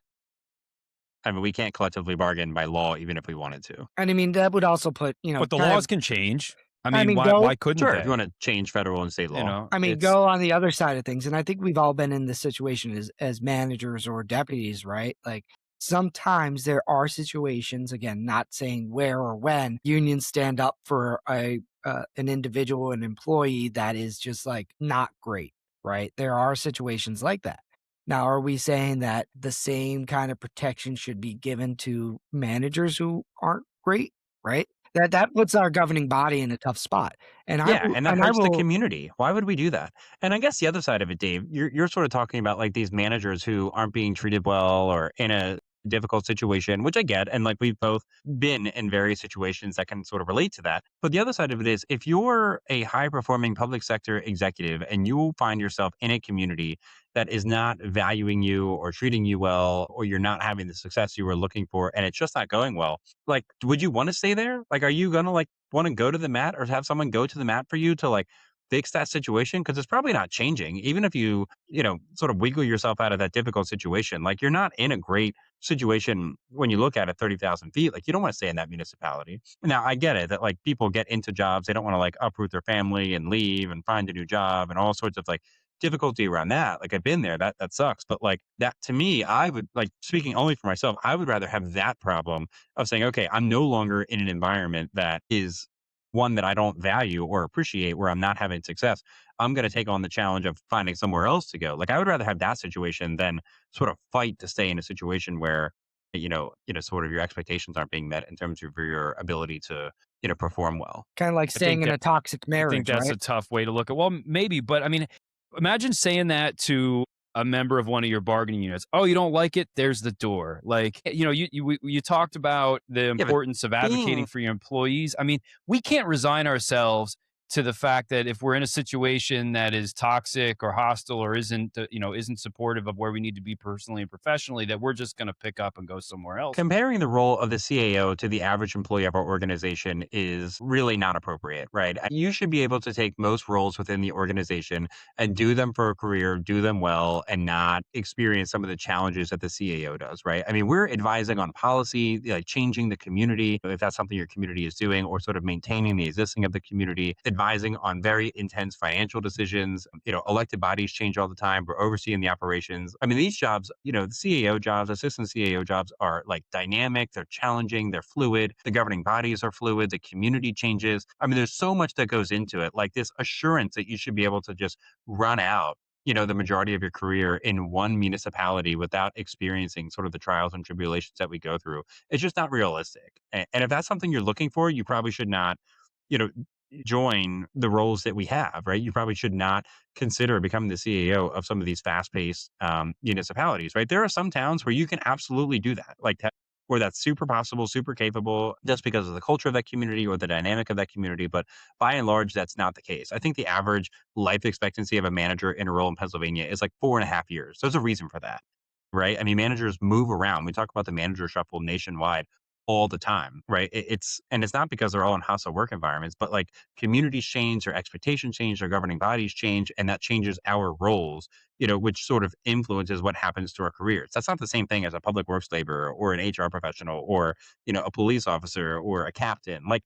I mean, we can't collectively bargain by law, even if we wanted to. And I mean, that would also put, But the kind laws of, can change. I I mean, mean, why go, couldn't Sure, if you they? want to change federal and state You law. know, I mean, it's go on the other side of things. And I think we've all been in this situation as managers or deputies, right? Like sometimes there are situations, again, not saying where or when, unions stand up for an individual, an employee that is just like not great, right? There are situations like that. Now, are we saying that the same kind of protection should be given to managers who aren't great, right? That puts our governing body in a tough spot. And I Yeah, will, and that and I hurts the will, community. Why would we do that? And I guess the other side of it, Dave, you're sort of talking about like these managers who aren't being treated well or in a difficult situation, which I get. And like we've both been in various situations that can sort of relate to that. But the other side of it is if you're a high performing public sector executive and you find yourself in a community that is not valuing you or treating you well, or you're not having the success you were looking for, and it's just not going well, like, would you want to stay there? Like, are you gonna like want to go to the mat or have someone go to the mat for you to like fix that situation? Because it's probably not changing. Even if you sort of wiggle yourself out of that difficult situation, like you're not in a great situation when you look at it 30,000 feet. Like you don't want to stay in that municipality. Now, I get it that like people get into jobs, they don't want to like uproot their family and leave and find a new job and all sorts of like difficulty around that. Like I've been there, that sucks. But like that to me, I would like speaking only for myself, I would rather have that problem of saying, okay, I'm no longer in an environment that is one that I don't value or appreciate where I'm not having success. I'm going to take on the challenge of finding somewhere else to go. Like I would rather have that situation than sort of fight to stay in a situation where, sort of your expectations aren't being met in terms of your ability to, perform well. kind of like I think staying in that a toxic I think marriage, that's right? a tough way to look at. Well, maybe, but I mean, imagine saying that to a member of one of your bargaining units. Oh, you don't like it? There's the door. Like, you talked about the Yeah, but importance of advocating being for your employees. I mean, we can't resign ourselves to the fact that if we're in a situation that is toxic or hostile or isn't supportive of where we need to be personally and professionally, that we're just going to pick up and go somewhere else. comparing the role of the CAO to the average employee of our organization is really not appropriate, right? You should be able to take most roles within the organization and do them for a career, do them well, and not experience some of the challenges that the CAO does, right? I mean, we're advising on policy, like changing the community, if that's something your community is doing, or sort of maintaining the existing of the community, advising on very intense financial decisions. Elected bodies change all the time. We're overseeing the operations. I mean, these jobs, the CAO jobs, assistant CAO jobs are like dynamic, they're challenging, they're fluid. The governing bodies are fluid, the community changes. I mean, there's so much that goes into it, like this assurance that you should be able to just run out the majority of your career in one municipality without experiencing sort of the trials and tribulations that we go through. It's just not realistic. And if that's something you're looking for, you probably should not, you know, join the roles that we have, right? You probably should not consider becoming the CEO of some of these fast-paced municipalities, right? There are some towns where you can absolutely do that, like where that's super possible, super capable, just because of the culture of that community or the dynamic of that community. But by and large, that's not the case. I think the average life expectancy of a manager in a role in Pennsylvania is like 4.5 years. There's a reason for that, right? I mean, managers move around. We talk about the manager shuffle nationwide all the time, right? It's not because they're all in hostile work environments, but like communities change, their expectations change, their governing bodies change, and that changes our roles, which sort of influences what happens to our careers. That's not the same thing as a public works laborer or an HR professional or, a police officer or a captain. Like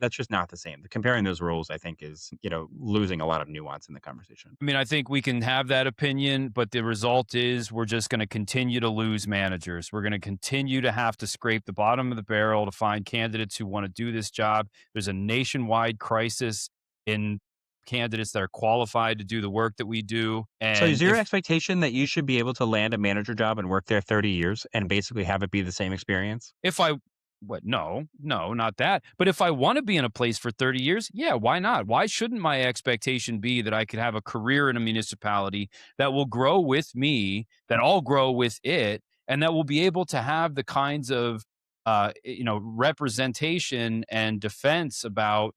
that's just not the same. Comparing those roles, I think, is, losing a lot of nuance in the conversation. I mean, I think we can have that opinion, but the result is we're just going to continue to lose managers. We're going to continue to have to scrape the bottom of the barrel to find candidates who want to do this job. There's a nationwide crisis in candidates that are qualified to do the work that we do. So is And your if expectation that you should be able to land a manager job and work there 30 years and basically have it be the same experience? if I what no, not that. But if I want to be in a place for 30 years, yeah, why not? Why shouldn't my expectation be that I could have a career in a municipality that will grow with me, that I'll grow with it, and that will be able to have the kinds of representation and defense about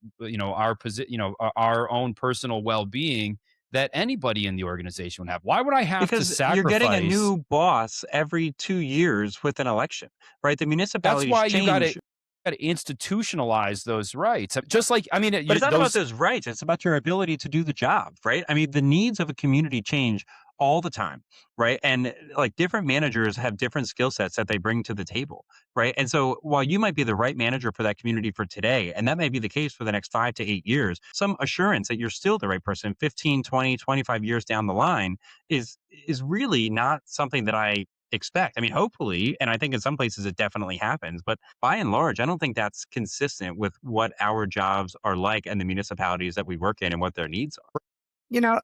our own personal well-being that anybody in the organization would have. Why would I have to Because you're getting a sacrifice? new boss every 2 years with an election, right? The That's municipalities why you got change. to institutionalize those rights. Just like, I mean, But it's not about those. those rights, it's about your ability to do the job, right? I mean, the needs of a community change all the time, right? And, like, different managers have different skill sets that they bring to the table, right? And so while you might be the right manager for that community for today, and that may be the case for the next 5 to 8 years, some assurance that you're still the right person 15, 20, 25 years down the line is really not something that I expect. I mean, hopefully, and I think in some places it definitely happens, but by and large, I don't think that's consistent with what our jobs are like and the municipalities that we work in and what their needs are.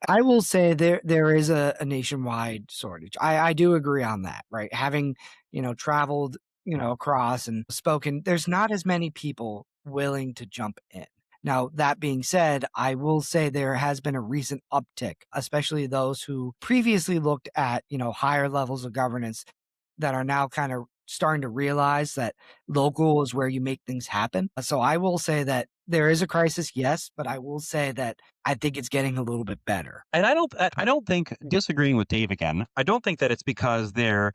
I will say there is a nationwide shortage. I do agree on that, right? Having, traveled, across and spoken, there's not as many people willing to jump in. Now, that being said, I will say there has been a recent uptick, especially those who previously looked at, higher levels of governance that are now kind of starting to realize that local is where you make things happen. So I will say that there is a crisis, yes, but I will say that I think it's getting a little bit better. And I don't think, disagreeing with Dave again, I don't think that it's because there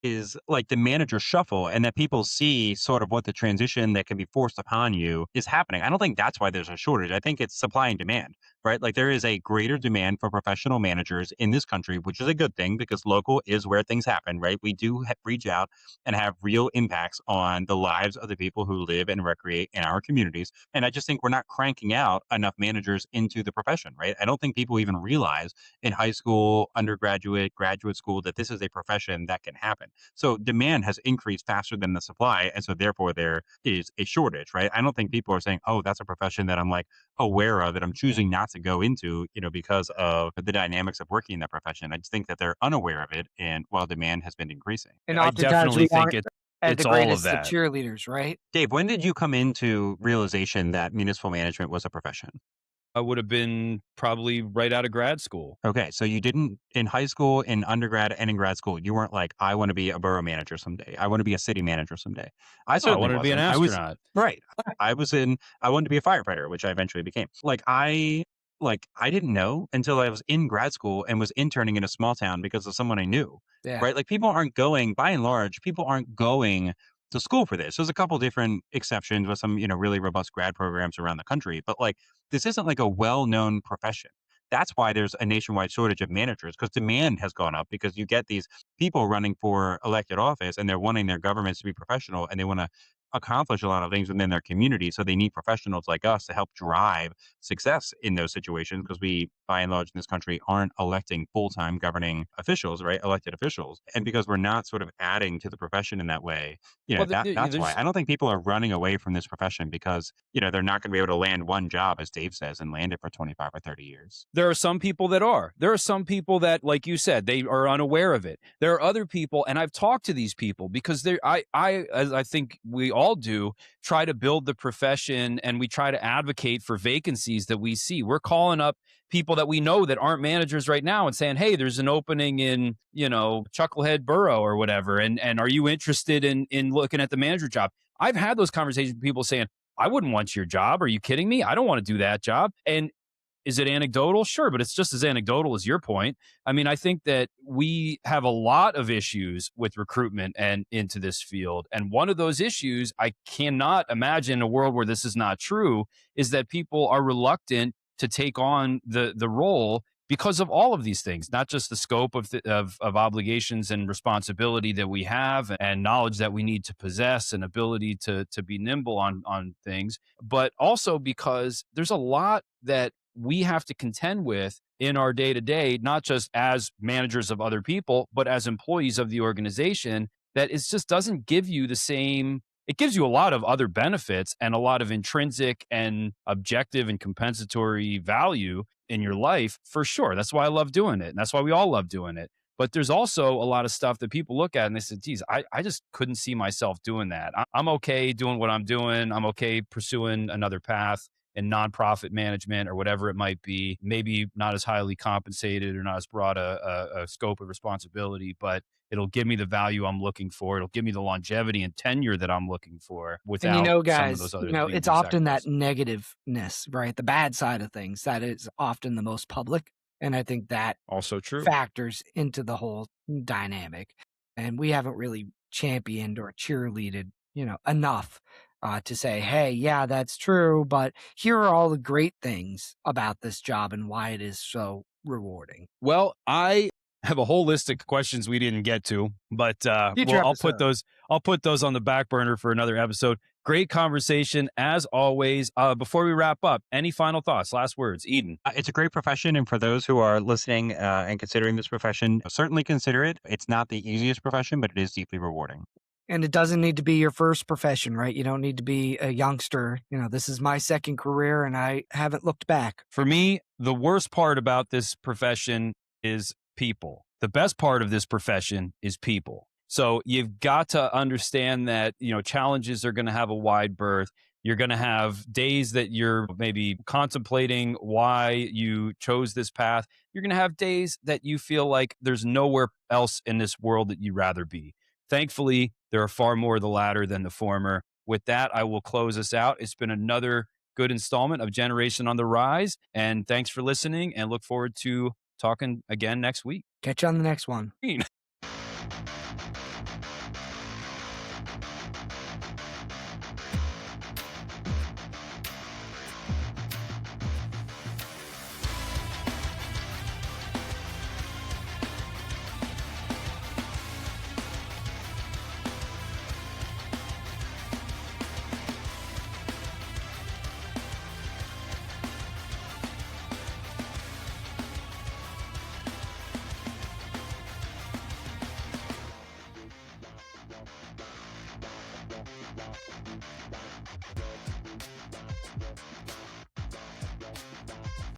is like the manager shuffle and that people see sort of what the transition that can be forced upon you is happening. I don't think that's why there's a shortage. I think it's supply and demand, right? Like there is a greater demand for professional managers in this country, which is a good thing because local is where things happen, right? We do reach out and have real impacts on the lives of the people who live and recreate in our communities. And I just think we're not cranking out enough managers into the profession, right? I don't think people even realize in high school, undergraduate, graduate school that this is a profession that can happen. So demand has increased faster than the supply. And so therefore there is a shortage, right? I don't think people are saying, oh, that's a profession that I'm like aware of that I'm choosing not to go into, because of the dynamics of working in that profession. I just think that they're unaware of it. And while demand has been increasing. And I oftentimes definitely we think aren't at the it's all of greatest of that. cheerleaders, right? Dave, when did you come into realization that municipal management was a profession? I would have been probably right out of grad school. Okay, so you didn't in high school, in undergrad, and in grad school, you weren't like, I want to be a borough manager someday. I want to be a city manager someday. I Oh, I certainly wanted to be an wasn't. I was astronaut. right. I wanted to be a firefighter, which I eventually became. I didn't know until I was in grad school and was interning in a small town because of someone I knew. Yeah. Right? Like people aren't going, by and large, people aren't going to school for this. There's a couple different exceptions with some, really robust grad programs around the country, but like this isn't like a well-known profession. That's why there's a nationwide shortage of managers because demand has gone up because you get these people running for elected office and they're wanting their governments to be professional and they want to accomplish a lot of things within their community. So they need professionals like us to help drive success in those situations because we, by and large, in this country aren't electing full-time governing officials, right? Elected officials. And because we're not sort of adding to the profession in that way, Well, that's why. there's I don't think people are running away from this profession because, they're not going to be able to land one job, as Dave says, and land it for 25 or 30 years. There are some people that are. There are some people that, like you said, they are unaware of it. There are other people, and I've talked to these people because as I think we all do, try to build the profession and we try to advocate for vacancies that we see. We're calling up people that we know that aren't managers right now and saying, hey, there's an opening in, Chucklehead Borough or whatever. And are you interested in looking at the manager job? I've had those conversations with people saying, I wouldn't want your job. Are you kidding me? I don't want to do that job. And is it anecdotal? Sure, but it's just as anecdotal as your point. I mean, I think that we have a lot of issues with recruitment and into this field. And one of those issues, I cannot imagine a world where this is not true, is that people are reluctant to take on the role because of all of these things, not just the scope of obligations and responsibility that we have and knowledge that we need to possess and ability to be nimble on things, but also because there's a lot that we have to contend with in our day to day, not just as managers of other people, but as employees of the organization, that it just doesn't give you the same. It gives you a lot of other benefits and a lot of intrinsic and objective and compensatory value in your life for sure. That's why I love doing it. And that's why we all love doing it. But there's also a lot of stuff that people look at and they say, geez, I just couldn't see myself doing that. I'm okay doing what I'm doing. I'm okay pursuing another path in nonprofit management or whatever it might be, maybe not as highly compensated or not as broad a scope of responsibility, but it'll give me the value I'm looking for. It'll give me the longevity and tenure that I'm looking for And without some of guys, those other things it's being often that sacrificed. negativeness, right? The bad side of things that is often the most public. And I think that Also true. factors into the whole dynamic. And we haven't really championed or cheerleaded, enough to say, hey, yeah, that's true. But here are all the great things about this job and why it is so rewarding. Well, I have a whole list of questions we didn't get to, but Future I'll put episode. those on the back burner for another episode. Great conversation as always. Before we wrap up, any final thoughts, last words, Eden? It's a great profession. And for those who are listening and considering this profession, certainly consider it. It's not the easiest profession, but it is deeply rewarding. And it doesn't need to be your first profession, right? You don't need to be a youngster. This is my second career and I haven't looked back. For me, the worst part about this profession is people. The best part of this profession is people. So you've got to understand that, challenges are going to have a wide berth. You're going to have days that you're maybe contemplating why you chose this path. You're going to have days that you feel like there's nowhere else in this world that you'd rather be. Thankfully, there are far more of the latter than the former. With that, I will close us out. It's been another good installment of Generation on the Rise. And thanks for listening and look forward to talking again next week. Catch you on the next one.